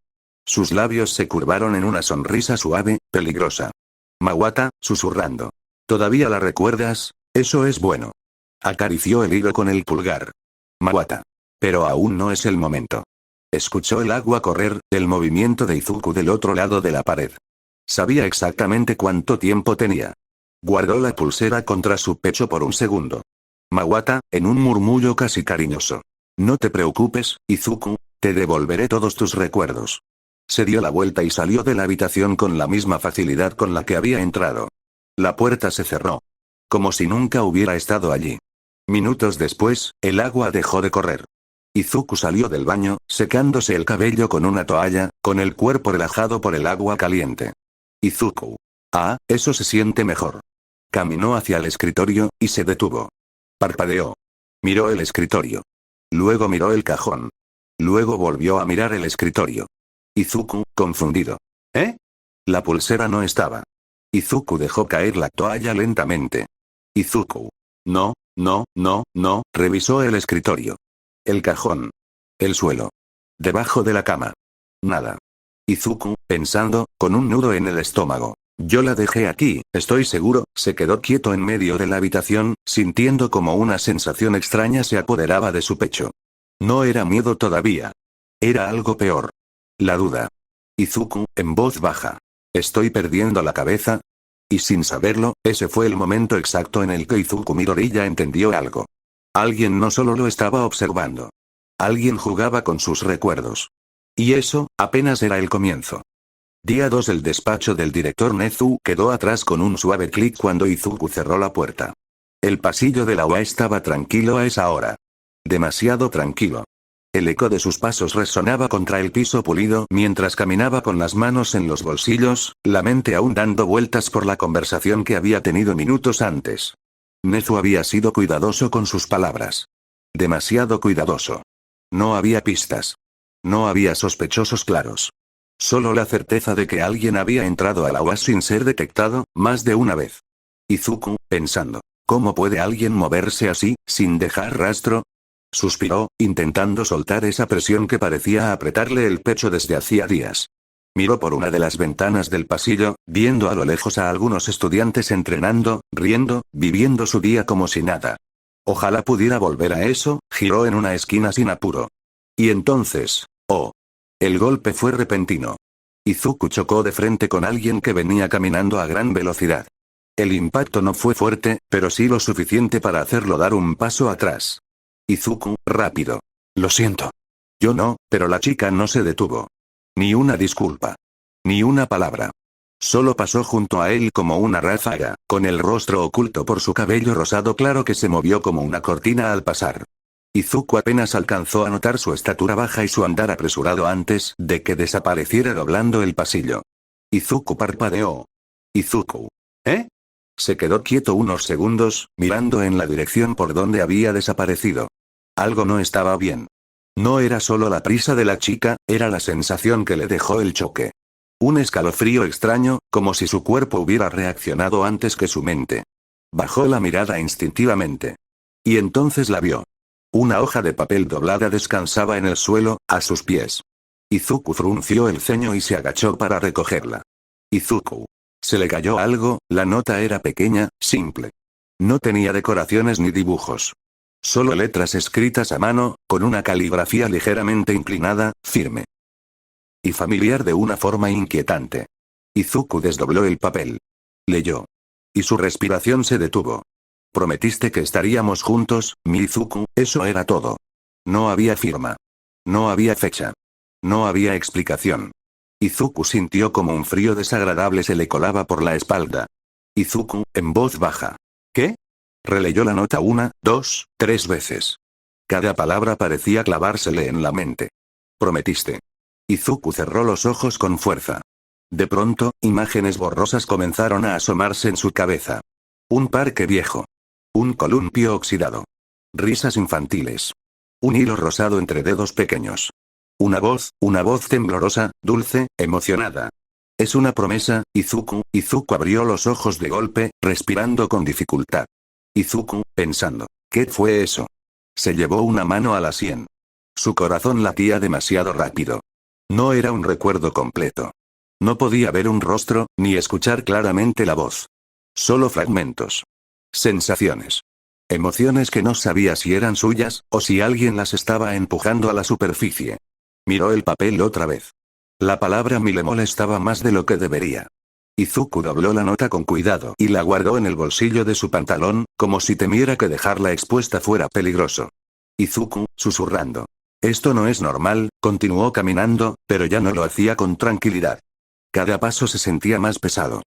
Sus labios se curvaron en una sonrisa suave, peligrosa. Mawata, susurrando. ¿Todavía la recuerdas? Eso es bueno. Acarició el hilo con el pulgar. Mawata. Pero aún no es el momento. Escuchó el agua correr, el movimiento de Izuku del otro lado de la pared. Sabía exactamente cuánto tiempo tenía. Guardó la pulsera contra su pecho por un segundo. Mawata, en un murmullo casi cariñoso. No te preocupes, Izuku, te devolveré todos tus recuerdos. Se dio la vuelta y salió de la habitación con la misma facilidad con la que había entrado. La puerta se cerró. Como si nunca hubiera estado allí. Minutos después, el agua dejó de correr. Izuku salió del baño, secándose el cabello con una toalla, con el cuerpo relajado por el agua caliente. Izuku. Ah, eso se siente mejor. Caminó hacia el escritorio, y se detuvo. Parpadeó. Miró el escritorio. Luego miró el cajón. Luego volvió a mirar el escritorio. Izuku, confundido. ¿Eh? La pulsera no estaba. Izuku dejó caer la toalla lentamente. Izuku. No, no, no, no, revisó el escritorio. El cajón. El suelo. Debajo de la cama. Nada. Izuku, pensando, con un nudo en el estómago. Yo la dejé aquí, estoy seguro, se quedó quieto en medio de la habitación, sintiendo como una sensación extraña se apoderaba de su pecho. No era miedo todavía. Era algo peor. La duda. Izuku, en voz baja. ¿Estoy perdiendo la cabeza? Y sin saberlo, ese fue el momento exacto en el que Izuku Midori ya entendió algo. Alguien no solo lo estaba observando. Alguien jugaba con sus recuerdos. Y eso, apenas era el comienzo. Día 2. El despacho del director Nezu quedó atrás con un suave clic cuando Izuku cerró la puerta. El pasillo de la UA estaba tranquilo a esa hora. Demasiado tranquilo. El eco de sus pasos resonaba contra el piso pulido mientras caminaba con las manos en los bolsillos, la mente aún dando vueltas por la conversación que había tenido minutos antes. Nezu había sido cuidadoso con sus palabras. Demasiado cuidadoso. No había pistas. No había sospechosos claros. Solo la certeza de que alguien había entrado a la UAS sin ser detectado, más de una vez. Izuku, pensando, ¿cómo puede alguien moverse así, sin dejar rastro? Suspiró, intentando soltar esa presión que parecía apretarle el pecho desde hacía días. Miró por una de las ventanas del pasillo, viendo a lo lejos a algunos estudiantes entrenando, riendo, viviendo su día como si nada. Ojalá pudiera volver a eso, giró en una esquina sin apuro. Y entonces, oh. El golpe fue repentino. Izuku chocó de frente con alguien que venía caminando a gran velocidad. El impacto no fue fuerte, pero sí lo suficiente para hacerlo dar un paso atrás. Izuku, rápido. Lo siento. Yo no, pero la chica no se detuvo. Ni una disculpa. Ni una palabra. Solo pasó junto a él como una ráfaga, con el rostro oculto por su cabello rosado claro que se movió como una cortina al pasar. Izuku apenas alcanzó a notar su estatura baja y su andar apresurado antes de que desapareciera doblando el pasillo. Izuku parpadeó. Izuku. ¿Eh? Se quedó quieto unos segundos, mirando en la dirección por donde había desaparecido. Algo no estaba bien. No era solo la prisa de la chica, era la sensación que le dejó el choque. Un escalofrío extraño, como si su cuerpo hubiera reaccionado antes que su mente. Bajó la mirada instintivamente. Y entonces la vio. Una hoja de papel doblada descansaba en el suelo, a sus pies. Izuku frunció el ceño y se agachó para recogerla. Izuku. Se le cayó algo, la nota era pequeña, simple. No tenía decoraciones ni dibujos. Solo letras escritas a mano, con una caligrafía ligeramente inclinada, firme. Y familiar de una forma inquietante. Izuku desdobló el papel. Leyó. Y su respiración se detuvo. Prometiste que estaríamos juntos, mi Izuku, eso era todo. No había firma. No había fecha. No había explicación. Izuku sintió como un frío desagradable se le colaba por la espalda. Izuku, en voz baja. ¿Qué? Releyó la nota 1, 2, 3 veces. Cada palabra parecía clavársele en la mente. Prometiste. Izuku cerró los ojos con fuerza. De pronto, imágenes borrosas comenzaron a asomarse en su cabeza. Un parque viejo. Un columpio oxidado. Risas infantiles. Un hilo rosado entre dedos pequeños. Una voz temblorosa, dulce, emocionada. Es una promesa, Izuku. Izuku abrió los ojos de golpe, respirando con dificultad. Izuku, pensando, ¿qué fue eso? Se llevó una mano a la sien. Su corazón latía demasiado rápido. No era un recuerdo completo. No podía ver un rostro, ni escuchar claramente la voz. Solo fragmentos. Sensaciones. Emociones que no sabía si eran suyas, o si alguien las estaba empujando a la superficie. Miró el papel otra vez. La palabra mi le molestaba más de lo que debería. Izuku dobló la nota con cuidado y la guardó en el bolsillo de su pantalón, como si temiera que dejarla expuesta fuera peligroso. Izuku, susurrando. Esto no es normal, continuó caminando, pero ya no lo hacía con tranquilidad. Cada paso se sentía más pesado.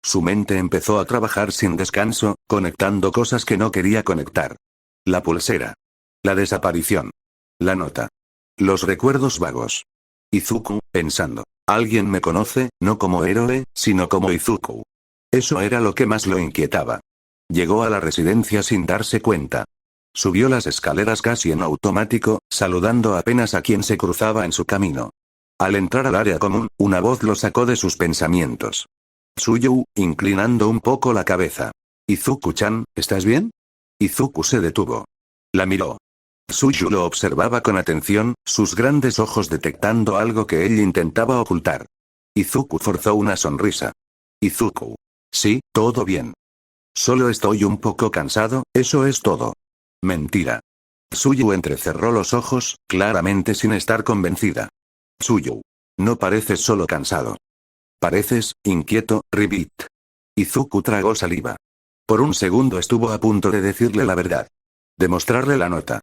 Su mente empezó a trabajar sin descanso, conectando cosas que no quería conectar. La pulsera. La desaparición. La nota. Los recuerdos vagos. Izuku, pensando. Alguien me conoce, no como héroe, sino como Izuku. Eso era lo que más lo inquietaba. Llegó a la residencia sin darse cuenta. Subió las escaleras casi en automático, saludando apenas a quien se cruzaba en su camino. Al entrar al área común, una voz lo sacó de sus pensamientos. Tsuyu, inclinando un poco la cabeza. Izuku-chan, ¿estás bien? Izuku se detuvo. La miró. Tsuyu lo observaba con atención, sus grandes ojos detectando algo que él intentaba ocultar. Izuku forzó una sonrisa. Izuku. Sí, todo bien. Solo estoy un poco cansado, eso es todo. Mentira. Tsuyu entrecerró los ojos, claramente sin estar convencida. Tsuyu. No pareces solo cansado. Pareces, inquieto, Ribbit. Izuku tragó saliva. Por un segundo estuvo a punto de decirle la verdad. De mostrarle la nota.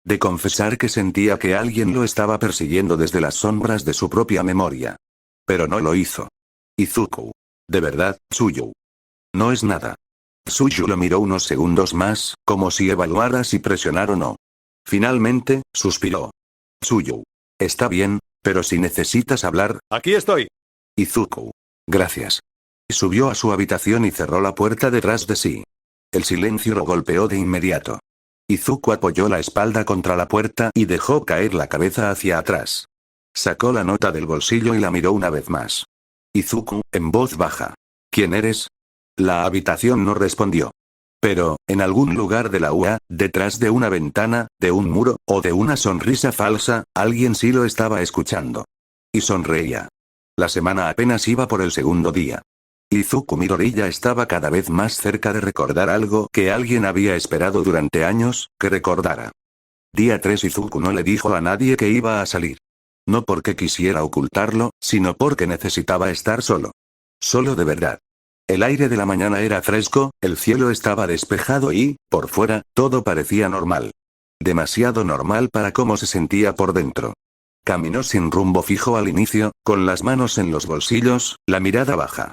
De confesar que sentía que alguien lo estaba persiguiendo desde las sombras de su propia memoria. Pero no lo hizo. Izuku. De verdad, Tsuyu. No es nada. Tsuyu lo miró unos segundos más, como si evaluara si presionar o no. Finalmente, suspiró. Tsuyu. Está bien, pero si necesitas hablar... Aquí estoy. Izuku. Gracias. Subió a su habitación y cerró la puerta detrás de sí. El silencio lo golpeó de inmediato. Izuku apoyó la espalda contra la puerta y dejó caer la cabeza hacia atrás. Sacó la nota del bolsillo y la miró una vez más. Izuku, en voz baja. ¿Quién eres? La habitación no respondió. Pero, en algún lugar de la UA, detrás de una ventana, de un muro, o de una sonrisa falsa, alguien sí lo estaba escuchando. Y sonreía. La semana apenas iba por el segundo día. Izuku Midoriya estaba cada vez más cerca de recordar algo que alguien había esperado durante años, que recordara. Día 3 Izuku no le dijo a nadie que iba a salir. No porque quisiera ocultarlo, sino porque necesitaba estar solo. Solo de verdad. El aire de la mañana era fresco, el cielo estaba despejado y, por fuera, todo parecía normal. Demasiado normal para cómo se sentía por dentro. Caminó sin rumbo fijo al inicio, con las manos en los bolsillos, la mirada baja.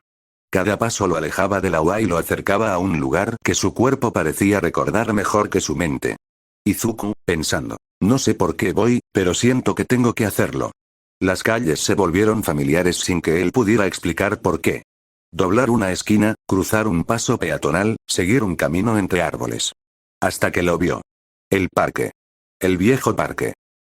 Cada paso lo alejaba de la UA y lo acercaba a un lugar que su cuerpo parecía recordar mejor que su mente. Izuku, pensando. No sé por qué voy, pero siento que tengo que hacerlo. Las calles se volvieron familiares sin que él pudiera explicar por qué. Doblar una esquina, cruzar un paso peatonal, seguir un camino entre árboles. Hasta que lo vio. El parque. El viejo parque.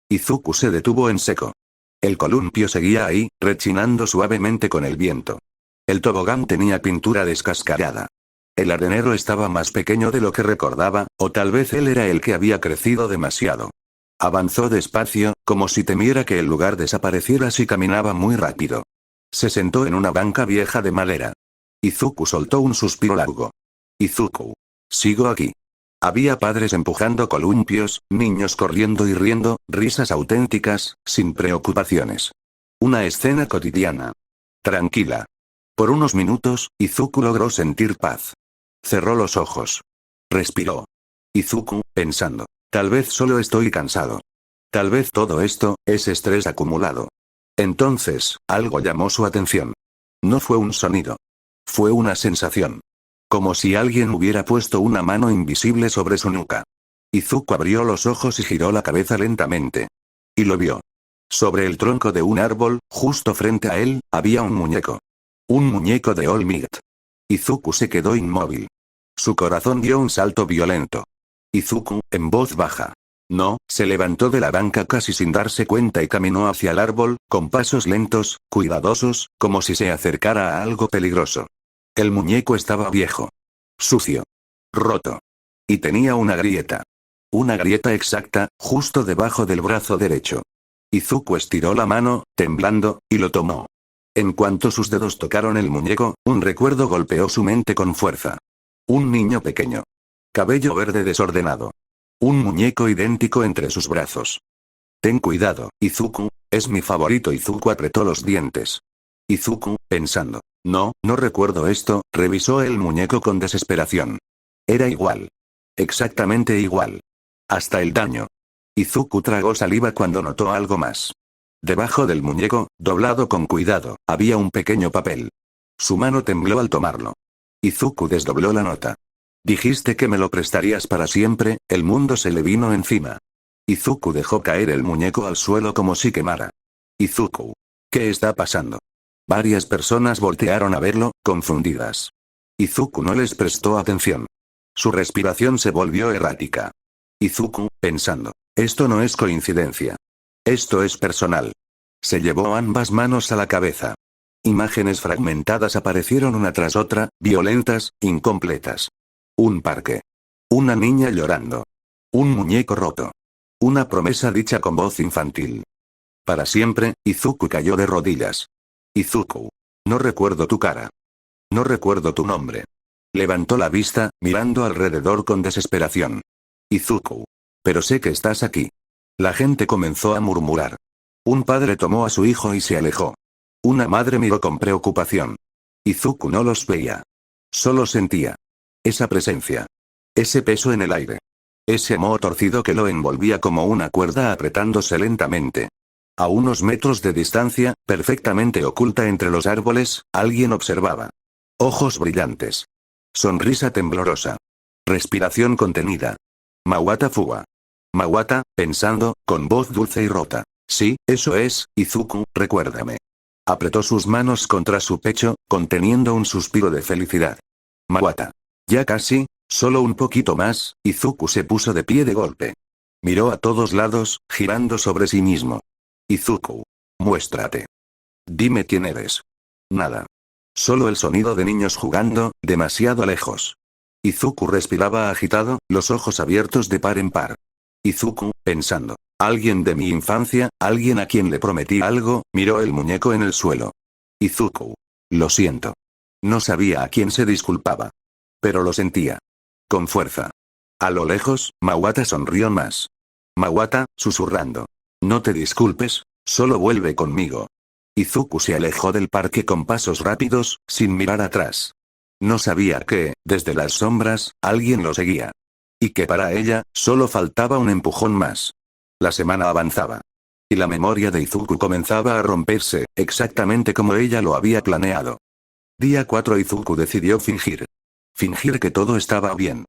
Izuku se detuvo en seco. El columpio seguía ahí, rechinando suavemente con el viento. El tobogán tenía pintura descascarada. El arenero estaba más pequeño de lo que recordaba, o tal vez él era el que había crecido demasiado. Avanzó despacio, como si temiera que el lugar desapareciera si caminaba muy rápido. Se sentó en una banca vieja de madera. Izuku soltó un suspiro largo. Izuku. Sigo aquí. Había padres empujando columpios, niños corriendo y riendo, risas auténticas, sin preocupaciones. Una escena cotidiana. Tranquila. Por unos minutos, Izuku logró sentir paz. Cerró los ojos. Respiró. Izuku, pensando. Tal vez solo estoy cansado. Tal vez todo esto, es estrés acumulado. Entonces, algo llamó su atención. No fue un sonido. Fue una sensación. Como si alguien hubiera puesto una mano invisible sobre su nuca. Izuku abrió los ojos y giró la cabeza lentamente. Y lo vio. Sobre el tronco de un árbol, justo frente a él, había un muñeco. Un muñeco de All Might. Izuku se quedó inmóvil. Su corazón dio un salto violento. Izuku, en voz baja. No, se levantó de la banca casi sin darse cuenta y caminó hacia el árbol, con pasos lentos, cuidadosos, como si se acercara a algo peligroso. El muñeco estaba viejo. Sucio. Roto. Y tenía una grieta. Una grieta exacta, justo debajo del brazo derecho. Izuku estiró la mano, temblando, y lo tomó. En cuanto sus dedos tocaron el muñeco, un recuerdo golpeó su mente con fuerza. Un niño pequeño. Cabello verde desordenado. Un muñeco idéntico entre sus brazos. Ten cuidado, Izuku, es mi favorito. Izuku apretó los dientes. Izuku, pensando. No recuerdo esto, revisó el muñeco con desesperación. Era igual. Exactamente igual. Hasta el daño. Izuku tragó saliva cuando notó algo más. Debajo del muñeco, doblado con cuidado, había un pequeño papel. Su mano tembló al tomarlo. Izuku desdobló la nota. Dijiste que me lo prestarías para siempre, el mundo se le vino encima. Izuku dejó caer el muñeco al suelo como si quemara. Izuku. ¿Qué está pasando? Varias personas voltearon a verlo, confundidas. Izuku no les prestó atención. Su respiración se volvió errática. Izuku, pensando. Esto no es coincidencia. Esto es personal. Se llevó ambas manos a la cabeza. Imágenes fragmentadas aparecieron una tras otra, violentas, incompletas. Un parque. Una niña llorando. Un muñeco roto. Una promesa dicha con voz infantil. Para siempre, Izuku cayó de rodillas. Izuku. No recuerdo tu cara. No recuerdo tu nombre. Levantó la vista, mirando alrededor con desesperación. Izuku. Pero sé que estás aquí. La gente comenzó a murmurar. Un padre tomó a su hijo y se alejó. Una madre miró con preocupación. Izuku no los veía. Solo sentía. Esa presencia. Ese peso en el aire. Ese moho torcido que lo envolvía como una cuerda apretándose lentamente. A unos metros de distancia, perfectamente oculta entre los árboles, alguien observaba. Ojos brillantes. Sonrisa temblorosa. Respiración contenida. Mawata Fuwa. Mawata, pensando, con voz dulce y rota. Sí, eso es, Izuku, recuérdame. Apretó sus manos contra su pecho, conteniendo un suspiro de felicidad. Mawata. Ya casi, solo un poquito más. Izuku se puso de pie de golpe. Miró a todos lados, girando sobre sí mismo. Izuku. Muéstrate. Dime quién eres. Nada. Solo el sonido de niños jugando, demasiado lejos. Izuku respiraba agitado, los ojos abiertos de par en par. Izuku, pensando. Alguien de mi infancia, alguien a quien le prometí algo, miró el muñeco en el suelo. Izuku. Lo siento. No sabía a quién se disculpaba. Pero lo sentía. Con fuerza. A lo lejos, Mawata sonrió más. Mawata, susurrando. No te disculpes, solo vuelve conmigo. Izuku se alejó del parque con pasos rápidos, sin mirar atrás. No sabía que, desde las sombras, alguien lo seguía. Y que para ella, solo faltaba un empujón más. La semana avanzaba. Y la memoria de Izuku comenzaba a romperse, exactamente como ella lo había planeado. Día 4. Izuku decidió fingir. Fingir que todo estaba bien.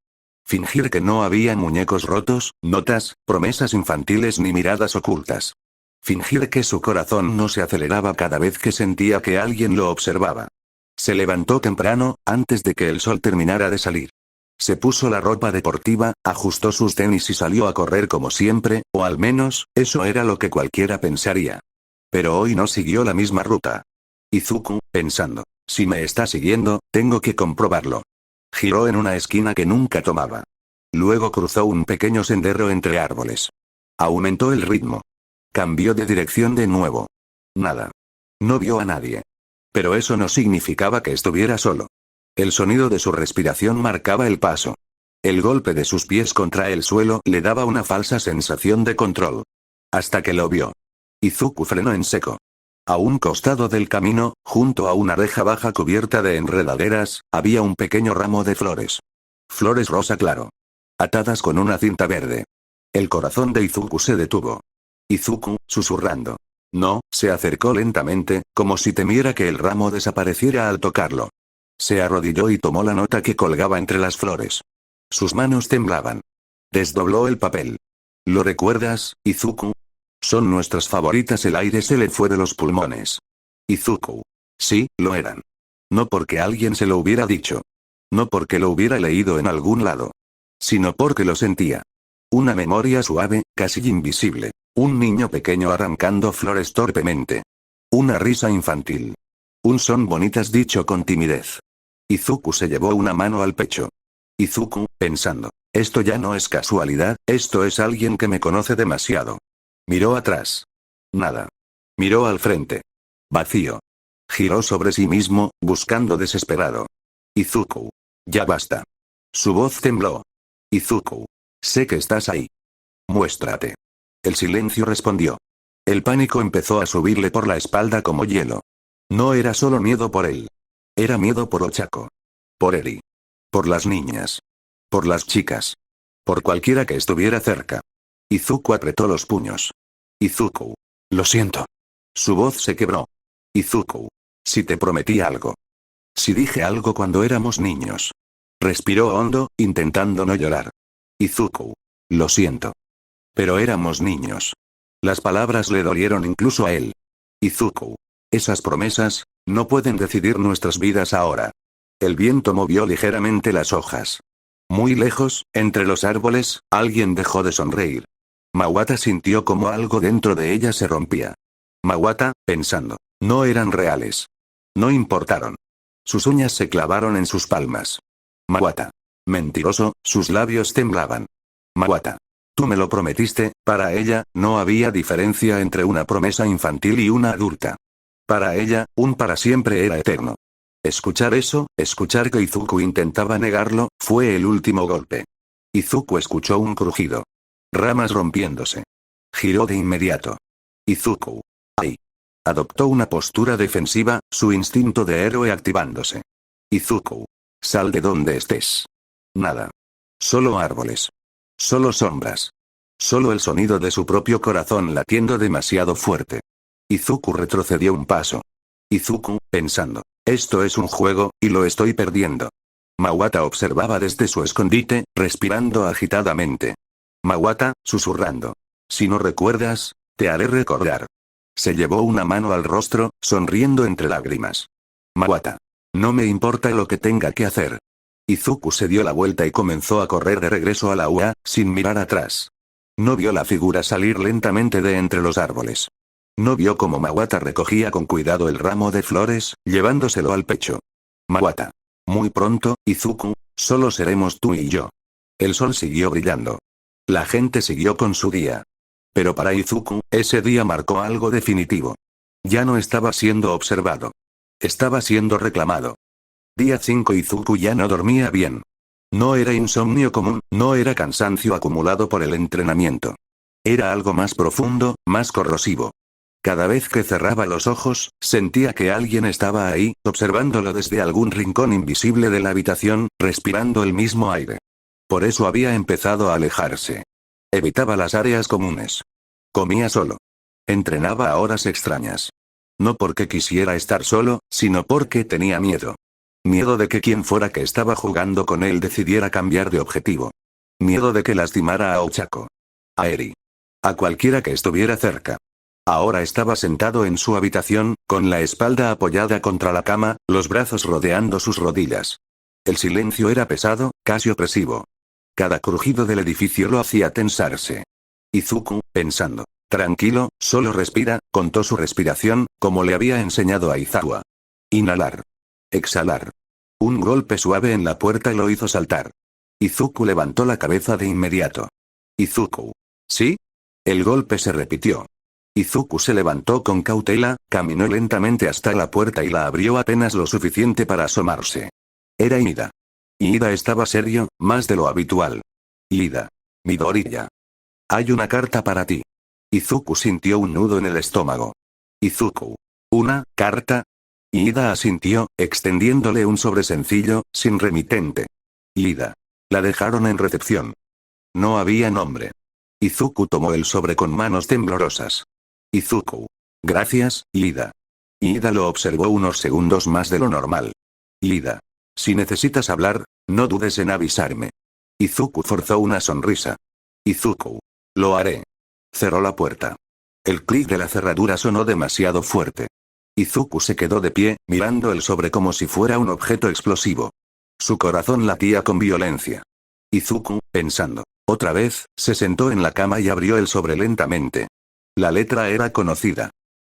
Fingir que no había muñecos rotos, notas, promesas infantiles ni miradas ocultas. Fingir que su corazón no se aceleraba cada vez que sentía que alguien lo observaba. Se levantó temprano, antes de que el sol terminara de salir. Se puso la ropa deportiva, ajustó sus tenis y salió a correr como siempre, o al menos, eso era lo que cualquiera pensaría. Pero hoy no siguió la misma ruta. Izuku, pensando, si me está siguiendo, tengo que comprobarlo. Giró en una esquina que nunca tomaba. Luego cruzó un pequeño sendero entre árboles. Aumentó el ritmo. Cambió de dirección de nuevo. Nada. No vio a nadie. Pero eso no significaba que estuviera solo. El sonido de su respiración marcaba el paso. El golpe de sus pies contra el suelo le daba una falsa sensación de control. Hasta que lo vio. Izuku frenó en seco. A un costado del camino, junto a una reja baja cubierta de enredaderas, había un pequeño ramo de flores. Flores rosa claro. Atadas con una cinta verde. El corazón de Izuku se detuvo. Izuku, susurrando. No, se acercó lentamente, como si temiera que el ramo desapareciera al tocarlo. Se arrodilló y tomó la nota que colgaba entre las flores. Sus manos temblaban. Desdobló el papel. ¿Lo recuerdas, Izuku? Son nuestras favoritas. El aire se le fue de los pulmones. Izuku. Sí, lo eran. No porque alguien se lo hubiera dicho. No porque lo hubiera leído en algún lado. Sino porque lo sentía. Una memoria suave, casi invisible. Un niño pequeño arrancando flores torpemente. Una risa infantil. Un son bonitas dicho con timidez. Izuku se llevó una mano al pecho. Izuku, pensando. Esto ya no es casualidad, esto es alguien que me conoce demasiado. Miró atrás. Nada. Miró al frente. Vacío. Giró sobre sí mismo, buscando desesperado. Izuku. Ya basta. Su voz tembló. Izuku. Sé que estás ahí. Muéstrate. El silencio respondió. El pánico empezó a subirle por la espalda como hielo. No era solo miedo por él. Era miedo por Ochako. Por Eri. Por las niñas. Por las chicas. Por cualquiera que estuviera cerca. Izuku apretó los puños. Izuku. Lo siento. Su voz se quebró. Izuku. Si te prometí algo. Si dije algo cuando éramos niños. Respiró hondo, intentando no llorar. Izuku. Lo siento. Pero éramos niños. Las palabras le dolieron incluso a él. Izuku. Esas promesas, no pueden decidir nuestras vidas ahora. El viento movió ligeramente las hojas. Muy lejos, entre los árboles, alguien dejó de sonreír. Mawata sintió como algo dentro de ella se rompía. Mawata, pensando, no eran reales. No importaron. Sus uñas se clavaron en sus palmas. Mawata. Mentiroso, sus labios temblaban. Mawata. Tú me lo prometiste, para ella, no había diferencia entre una promesa infantil y una adulta. Para ella, un para siempre era eterno. Escuchar eso, escuchar que Izuku intentaba negarlo, fue el último golpe. Izuku escuchó un crujido. Ramas rompiéndose. Giró de inmediato. Izuku. ¡Ay! Adoptó una postura defensiva, su instinto de héroe activándose. Izuku. Sal de donde estés. Nada. Solo árboles. Solo sombras. Solo el sonido de su propio corazón latiendo demasiado fuerte. Izuku retrocedió un paso. Izuku, pensando, esto es un juego, y lo estoy perdiendo. Mawata observaba desde su escondite, respirando agitadamente. Mawata, susurrando. Si no recuerdas, te haré recordar. Se llevó una mano al rostro, sonriendo entre lágrimas. Mawata. No me importa lo que tenga que hacer. Izuku se dio la vuelta y comenzó a correr de regreso a la UA, sin mirar atrás. No vio la figura salir lentamente de entre los árboles. No vio cómo Mawata recogía con cuidado el ramo de flores, llevándoselo al pecho. Mawata. Muy pronto, Izuku, solo seremos tú y yo. El sol siguió brillando. La gente siguió con su día. Pero para Izuku, ese día marcó algo definitivo. Ya no estaba siendo observado. Estaba siendo reclamado. Día 5. Izuku ya no dormía bien. No era insomnio común, no era cansancio acumulado por el entrenamiento. Era algo más profundo, más corrosivo. Cada vez que cerraba los ojos, sentía que alguien estaba ahí, observándolo desde algún rincón invisible de la habitación, respirando el mismo aire. Por eso había empezado a alejarse. Evitaba las áreas comunes. Comía solo. Entrenaba a horas extrañas. No porque quisiera estar solo, sino porque tenía miedo. Miedo de que quien fuera que estaba jugando con él decidiera cambiar de objetivo. Miedo de que lastimara a Ochako. A Eri. A cualquiera que estuviera cerca. Ahora estaba sentado en su habitación, con la espalda apoyada contra la cama, los brazos rodeando sus rodillas. El silencio era pesado, casi opresivo. Cada crujido del edificio lo hacía tensarse. Izuku, pensando, tranquilo, solo respira, contó su respiración, como le había enseñado a Aizawa. Inhalar. Exhalar. Un golpe suave en la puerta lo hizo saltar. Izuku levantó la cabeza de inmediato. Izuku. ¿Sí? El golpe se repitió. Izuku se levantó con cautela, caminó lentamente hasta la puerta y la abrió apenas lo suficiente para asomarse. Era Ida. Ida estaba serio, más de lo habitual. Ida. Midoriya. Hay una carta para ti. Izuku sintió un nudo en el estómago. Izuku. ¿Una carta? Ida asintió, extendiéndole un sobre sencillo, sin remitente. Ida. La dejaron en recepción. No había nombre. Izuku tomó el sobre con manos temblorosas. Izuku. Gracias, Ida. Ida lo observó unos segundos más de lo normal. Ida. Si necesitas hablar, no dudes en avisarme. Izuku forzó una sonrisa. Izuku. Lo haré. Cerró la puerta. El clic de la cerradura sonó demasiado fuerte. Izuku se quedó de pie, mirando el sobre como si fuera un objeto explosivo. Su corazón latía con violencia. Izuku, pensando, otra vez, se sentó en la cama y abrió el sobre lentamente. La letra era conocida.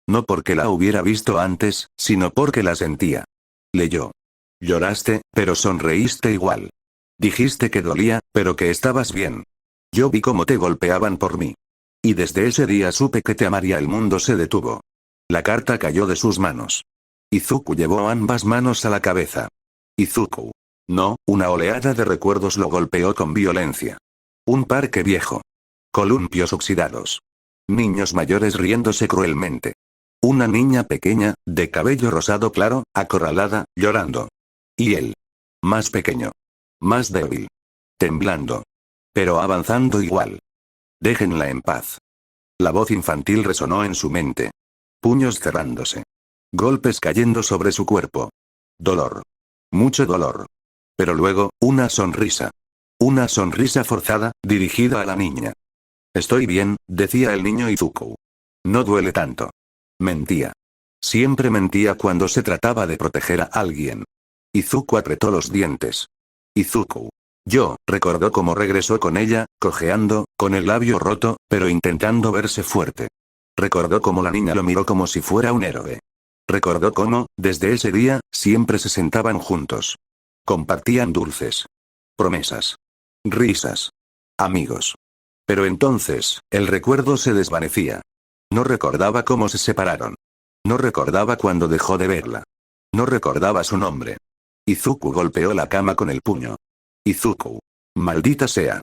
No porque la hubiera visto antes, sino porque la sentía. Leyó. Lloraste, pero sonreíste igual. Dijiste que dolía, pero que estabas bien. Yo vi cómo te golpeaban por mí. Y desde ese día supe que te amaría. El mundo se detuvo. La carta cayó de sus manos. Izuku llevó ambas manos a la cabeza. Izuku. No, una oleada de recuerdos lo golpeó con violencia. Un parque viejo. Columpios oxidados. Niños mayores riéndose cruelmente. Una niña pequeña, de cabello rosado claro, acorralada, llorando. Y él. Más pequeño. Más débil. Temblando. Pero avanzando igual. Déjenla en paz. La voz infantil resonó en su mente. Puños cerrándose. Golpes cayendo sobre su cuerpo. Dolor. Mucho dolor. Pero luego, una sonrisa. Una sonrisa forzada, dirigida a la niña. Estoy bien, decía el niño Izuku. No duele tanto. Mentía. Siempre mentía cuando se trataba de proteger a alguien. Izuku apretó los dientes. Izuku. Yo, recordó cómo regresó con ella, cojeando, con el labio roto, pero intentando verse fuerte. Recordó cómo la niña lo miró como si fuera un héroe. Recordó cómo, desde ese día, siempre se sentaban juntos. Compartían dulces. Promesas. Risas. Amigos. Pero entonces, el recuerdo se desvanecía. No recordaba cómo se separaron. No recordaba cuándo dejó de verla. No recordaba su nombre. Izuku golpeó la cama con el puño. Izuku. Maldita sea.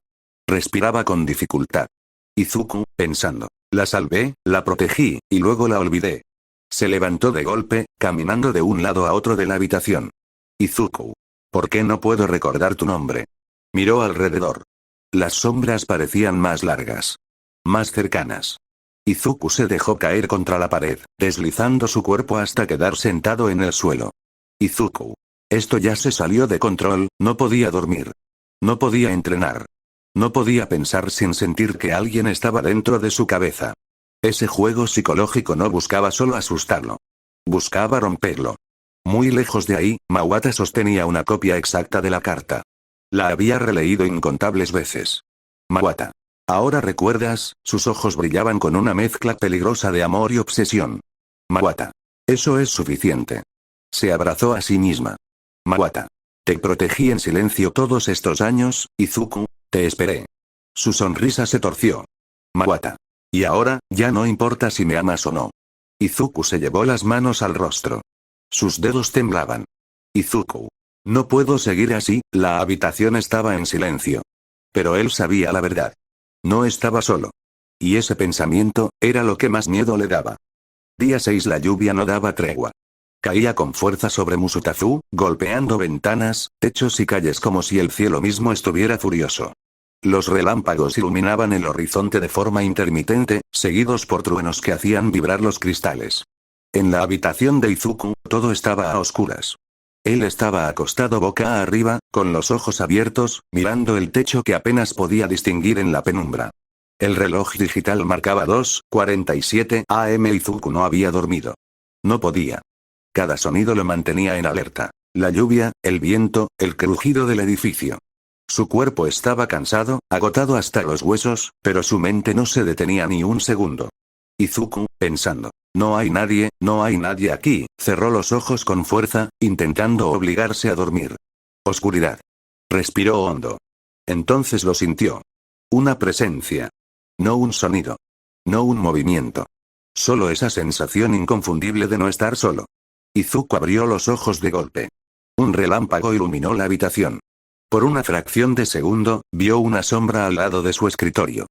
Respiraba con dificultad. Izuku, pensando. La salvé, la protegí, y luego la olvidé. Se levantó de golpe, caminando de un lado a otro de la habitación. Izuku. ¿Por qué no puedo recordar tu nombre? Miró alrededor. Las sombras parecían más largas. Más cercanas. Izuku se dejó caer contra la pared, deslizando su cuerpo hasta quedar sentado en el suelo. Izuku. Esto ya se salió de control, no podía dormir. No podía entrenar. No podía pensar sin sentir que alguien estaba dentro de su cabeza. Ese juego psicológico no buscaba solo asustarlo. Buscaba romperlo. Muy lejos de ahí, Mawata sostenía una copia exacta de la carta. La había releído incontables veces. Mawata. Ahora recuerdas, sus ojos brillaban con una mezcla peligrosa de amor y obsesión. Mawata. Eso es suficiente. Se abrazó a sí misma. Mawata. Te protegí en silencio todos estos años, Izuku, te esperé. Su sonrisa se torció. Mawata. Y ahora, ya no importa si me amas o no. Izuku se llevó las manos al rostro. Sus dedos temblaban. Izuku. No puedo seguir así, la habitación estaba en silencio. Pero él sabía la verdad. No estaba solo. Y ese pensamiento, era lo que más miedo le daba. Día 6. La lluvia no daba tregua. Caía con fuerza sobre Musutafu, golpeando ventanas, techos y calles como si el cielo mismo estuviera furioso. Los relámpagos iluminaban el horizonte de forma intermitente, seguidos por truenos que hacían vibrar los cristales. En la habitación de Izuku, todo estaba a oscuras. Él estaba acostado boca arriba, con los ojos abiertos, mirando el techo que apenas podía distinguir en la penumbra. El reloj digital marcaba 2:47 am. Izuku no había dormido. No podía. Cada sonido lo mantenía en alerta. La lluvia, el viento, el crujido del edificio. Su cuerpo estaba cansado, agotado hasta los huesos, pero su mente no se detenía ni un segundo. Izuku, pensando. No hay nadie aquí. Cerró los ojos con fuerza, intentando obligarse a dormir. Oscuridad. Respiró hondo. Entonces lo sintió. Una presencia. No un sonido. No un movimiento. Solo esa sensación inconfundible de no estar solo. Izuku abrió los ojos de golpe. Un relámpago iluminó la habitación. Por una fracción de segundo, vio una sombra al lado de su escritorio.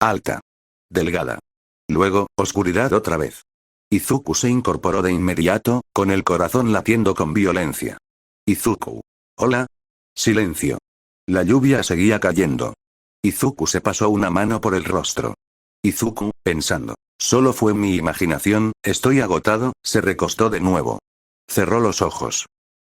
Alta. Delgada. Luego, oscuridad otra vez. Izuku se incorporó de inmediato, con el corazón latiendo con violencia. Izuku. Hola. Silencio. La lluvia seguía cayendo. Izuku se pasó una mano por el rostro. Izuku, pensando, solo fue mi imaginación, estoy agotado, se recostó de nuevo. Cerró los ojos.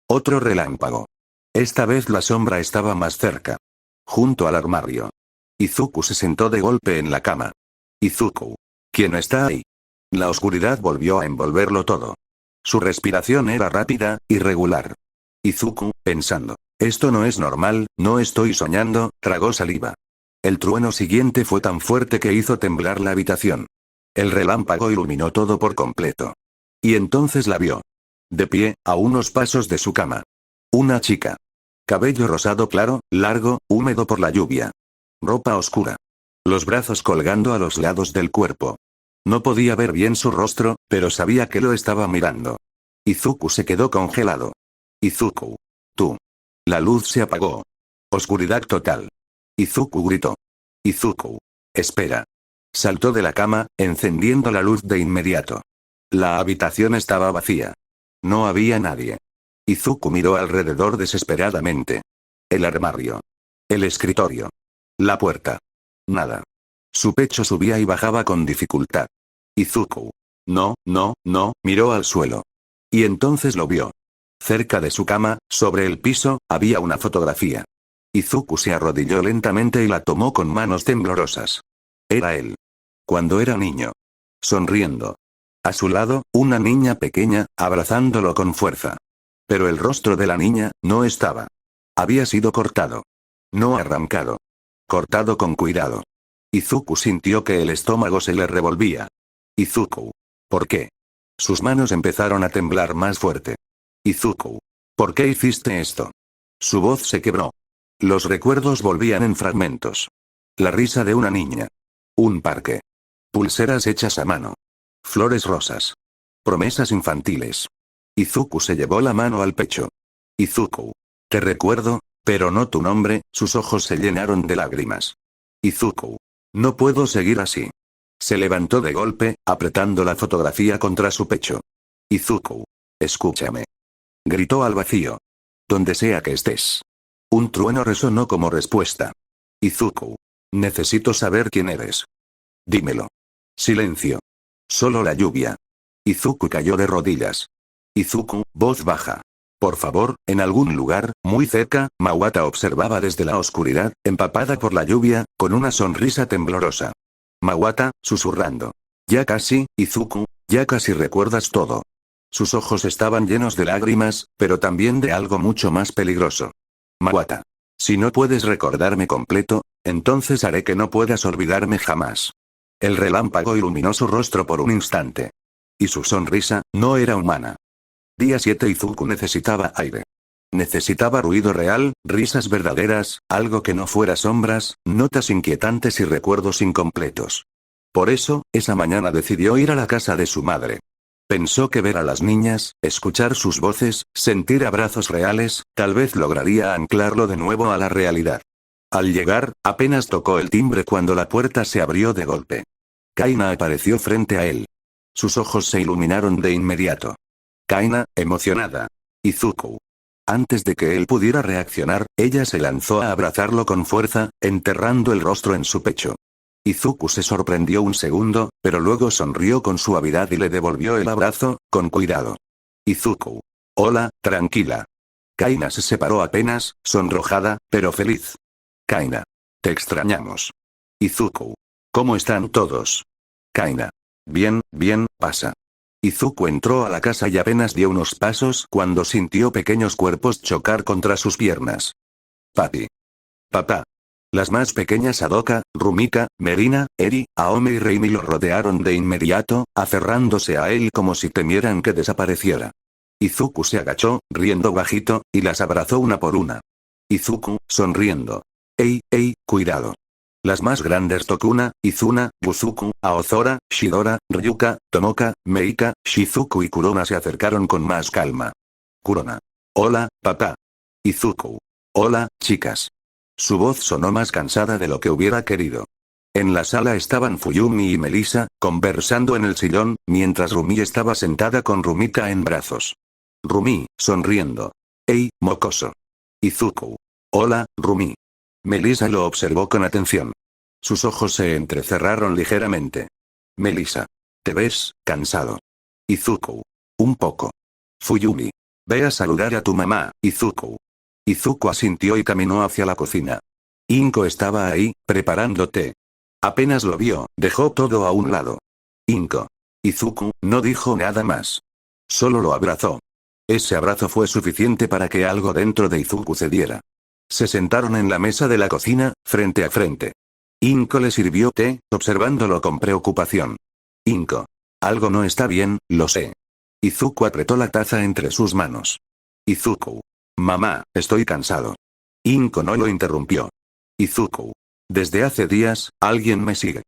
Otro relámpago. Esta vez la sombra estaba más cerca. Junto al armario. Izuku se sentó de golpe en la cama. Izuku. ¿Quién está ahí? La oscuridad volvió a envolverlo todo. Su respiración era rápida, irregular. Izuku, pensando, esto no es normal, no estoy soñando, tragó saliva. El trueno siguiente fue tan fuerte que hizo temblar la habitación. El relámpago iluminó todo por completo. Y entonces la vio. De pie, a unos pasos de su cama. Una chica. Cabello rosado claro, largo, húmedo por la lluvia. Ropa oscura. Los brazos colgando a los lados del cuerpo. No podía ver bien su rostro, pero sabía que lo estaba mirando. Izuku se quedó congelado. Izuku. Tú. La luz se apagó. Oscuridad total. Izuku gritó. Izuku. Espera. Saltó de la cama, encendiendo la luz de inmediato. La habitación estaba vacía. No había nadie. Izuku miró alrededor desesperadamente. El armario. El escritorio. La puerta. Nada. Su pecho subía y bajaba con dificultad. Izuku. No, miró al suelo. Y entonces lo vio. Cerca de su cama, sobre el piso, había una fotografía. Izuku se arrodilló lentamente y la tomó con manos temblorosas. Era él. Cuando era niño. Sonriendo. A su lado, una niña pequeña, abrazándolo con fuerza. Pero el rostro de la niña, no estaba. Había sido cortado. No arrancado. Cortado con cuidado. Izuku sintió que el estómago se le revolvía. Izuku. ¿Por qué? Sus manos empezaron a temblar más fuerte. Izuku. ¿Por qué hiciste esto? Su voz se quebró. Los recuerdos volvían en fragmentos. La risa de una niña. Un parque. Pulseras hechas a mano. Flores rosas. Promesas infantiles. Izuku se llevó la mano al pecho. Izuku. Te recuerdo, pero no tu nombre, sus ojos se llenaron de lágrimas. Izuku. No puedo seguir así. Se levantó de golpe, apretando la fotografía contra su pecho. Izuku. Escúchame. Gritó al vacío. Donde sea que estés. Un trueno resonó como respuesta. Izuku. Necesito saber quién eres. Dímelo. Silencio. Solo la lluvia. Izuku cayó de rodillas. Izuku, voz baja. Por favor, en algún lugar, muy cerca, Mawata observaba desde la oscuridad, empapada por la lluvia, con una sonrisa temblorosa. Mawata, susurrando. Ya casi, Izuku, ya casi recuerdas todo. Sus ojos estaban llenos de lágrimas, pero también de algo mucho más peligroso. Mawata. Si no puedes recordarme completo, entonces haré que no puedas olvidarme jamás. El relámpago iluminó su rostro por un instante. Y su sonrisa, no era humana. Día 7 Izuku necesitaba aire. Necesitaba ruido real, risas verdaderas, algo que no fuera sombras, notas inquietantes y recuerdos incompletos. Por eso, esa mañana decidió ir a la casa de su madre. Pensó que ver a las niñas, escuchar sus voces, sentir abrazos reales, tal vez lograría anclarlo de nuevo a la realidad. Al llegar, apenas tocó el timbre cuando la puerta se abrió de golpe. Kaina apareció frente a él. Sus ojos se iluminaron de inmediato. Kaina, emocionada. Izuku. Antes de que él pudiera reaccionar, ella se lanzó a abrazarlo con fuerza, enterrando el rostro en su pecho. Izuku se sorprendió un segundo, pero luego sonrió con suavidad y le devolvió el abrazo, con cuidado. Izuku. Hola, tranquila. Kaina se separó apenas, sonrojada, pero feliz. Kaina. Te extrañamos. Izuku. ¿Cómo están todos? Kaina. Bien, pasa. Izuku entró a la casa y apenas dio unos pasos cuando sintió pequeños cuerpos chocar contra sus piernas. Papi. Papá. Las más pequeñas Hadoka, Rumika, Merina, Eri, Aome y Reimi lo rodearon de inmediato, aferrándose a él como si temieran que desapareciera. Izuku se agachó, riendo bajito, y las abrazó una por una. Izuku, sonriendo. ¡Ey, cuidado! Las más grandes Tokuna, Izuna, Buzuku, Aozora, Shidora, Ryuka, Tomoka, Meika, Shizuku y Kurona se acercaron con más calma. Kurona. Hola, papá. Izuku. Hola, chicas. Su voz sonó más cansada de lo que hubiera querido. En la sala estaban Fuyumi y Melissa, conversando en el sillón, mientras Rumi estaba sentada con Rumika en brazos. Rumi, sonriendo. ¡Ey, mocoso! Izuku. Hola, Rumi. Melissa lo observó con atención. Sus ojos se entrecerraron ligeramente. Melissa. Te ves cansado. Izuku. Un poco. Fuyumi. Ve a saludar a tu mamá, Izuku. Izuku asintió y caminó hacia la cocina. Inko estaba ahí, preparando té. Apenas lo vio, dejó todo a un lado. Inko. Izuku no dijo nada más. Solo lo abrazó. Ese abrazo fue suficiente para que algo dentro de Izuku cediera. Se sentaron en la mesa de la cocina, frente a frente. Inko le sirvió té, observándolo con preocupación. Inko. Algo no está bien, lo sé. Izuku apretó la taza entre sus manos. Izuku. Mamá, estoy cansado. Inko no lo interrumpió. Izuku. Desde hace días, alguien me sigue.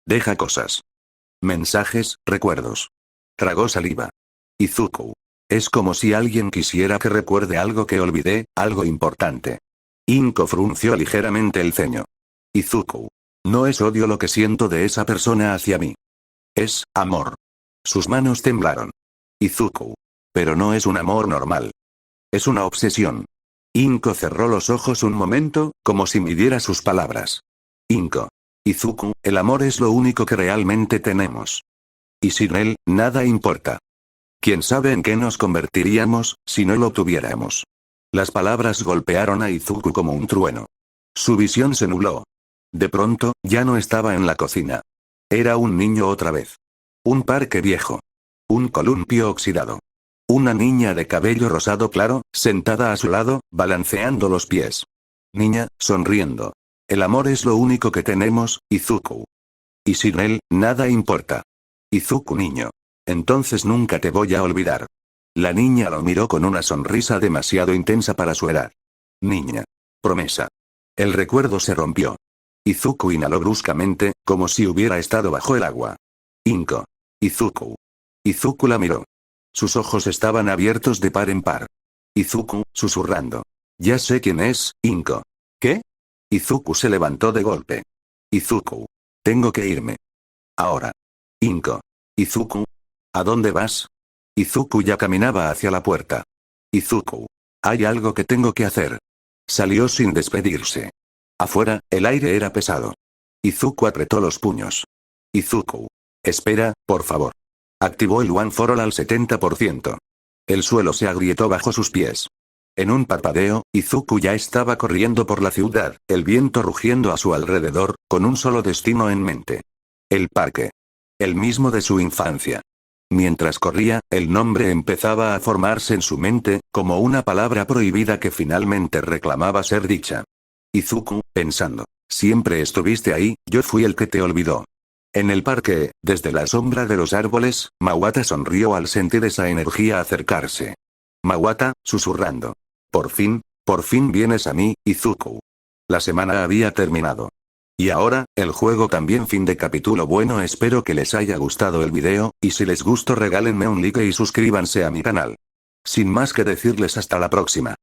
Deja cosas. Mensajes, recuerdos. Tragó saliva. Izuku. Es como si alguien quisiera que recuerde algo que olvidé, algo importante. Inko frunció ligeramente el ceño. Izuku. No es odio lo que siento de esa persona hacia mí. Es amor. Sus manos temblaron. Izuku. Pero no es un amor normal. Es una obsesión. Inko cerró los ojos un momento, como si midiera sus palabras. Inko. Izuku, el amor es lo único que realmente tenemos. Y sin él, nada importa. ¿Quién sabe en qué nos convertiríamos, si no lo tuviéramos? Las palabras golpearon a Izuku como un trueno. Su visión se nubló. De pronto, ya no estaba en la cocina. Era un niño otra vez. Un parque viejo. Un columpio oxidado. Una niña de cabello rosado claro, sentada a su lado, balanceando los pies. Niña, sonriendo. El amor es lo único que tenemos, Izuku. Y sin él, nada importa. Izuku niño. Entonces nunca te voy a olvidar. La niña lo miró con una sonrisa demasiado intensa para su edad. Niña. Promesa. El recuerdo se rompió. Izuku inhaló bruscamente, como si hubiera estado bajo el agua. Inko. Izuku. Izuku la miró. Sus ojos estaban abiertos de par en par. Izuku, susurrando. Ya sé quién es, Inko. ¿Qué? Izuku se levantó de golpe. Izuku. Tengo que irme. Ahora. Inko. Izuku. ¿A dónde vas? Izuku ya caminaba hacia la puerta. Izuku. Hay algo que tengo que hacer. Salió sin despedirse. Afuera, el aire era pesado. Izuku apretó los puños. Izuku. Espera, por favor. Activó el One for All al 70%. El suelo se agrietó bajo sus pies. En un parpadeo, Izuku ya estaba corriendo por la ciudad, el viento rugiendo a su alrededor, con un solo destino en mente. El parque. El mismo de su infancia. Mientras corría, el nombre empezaba a formarse en su mente, como una palabra prohibida que finalmente reclamaba ser dicha. Izuku, pensando. Siempre estuviste ahí, yo fui el que te olvidó. En el parque, desde la sombra de los árboles, Mawata sonrió al sentir esa energía acercarse. Mawata, susurrando. Por fin vienes a mí, Izuku. La semana había terminado. Y ahora, el juego también. Fin de capítulo. Bueno, espero que les haya gustado el video, y si les gustó regálenme un like y suscríbanse a mi canal. Sin más que decirles, hasta la próxima.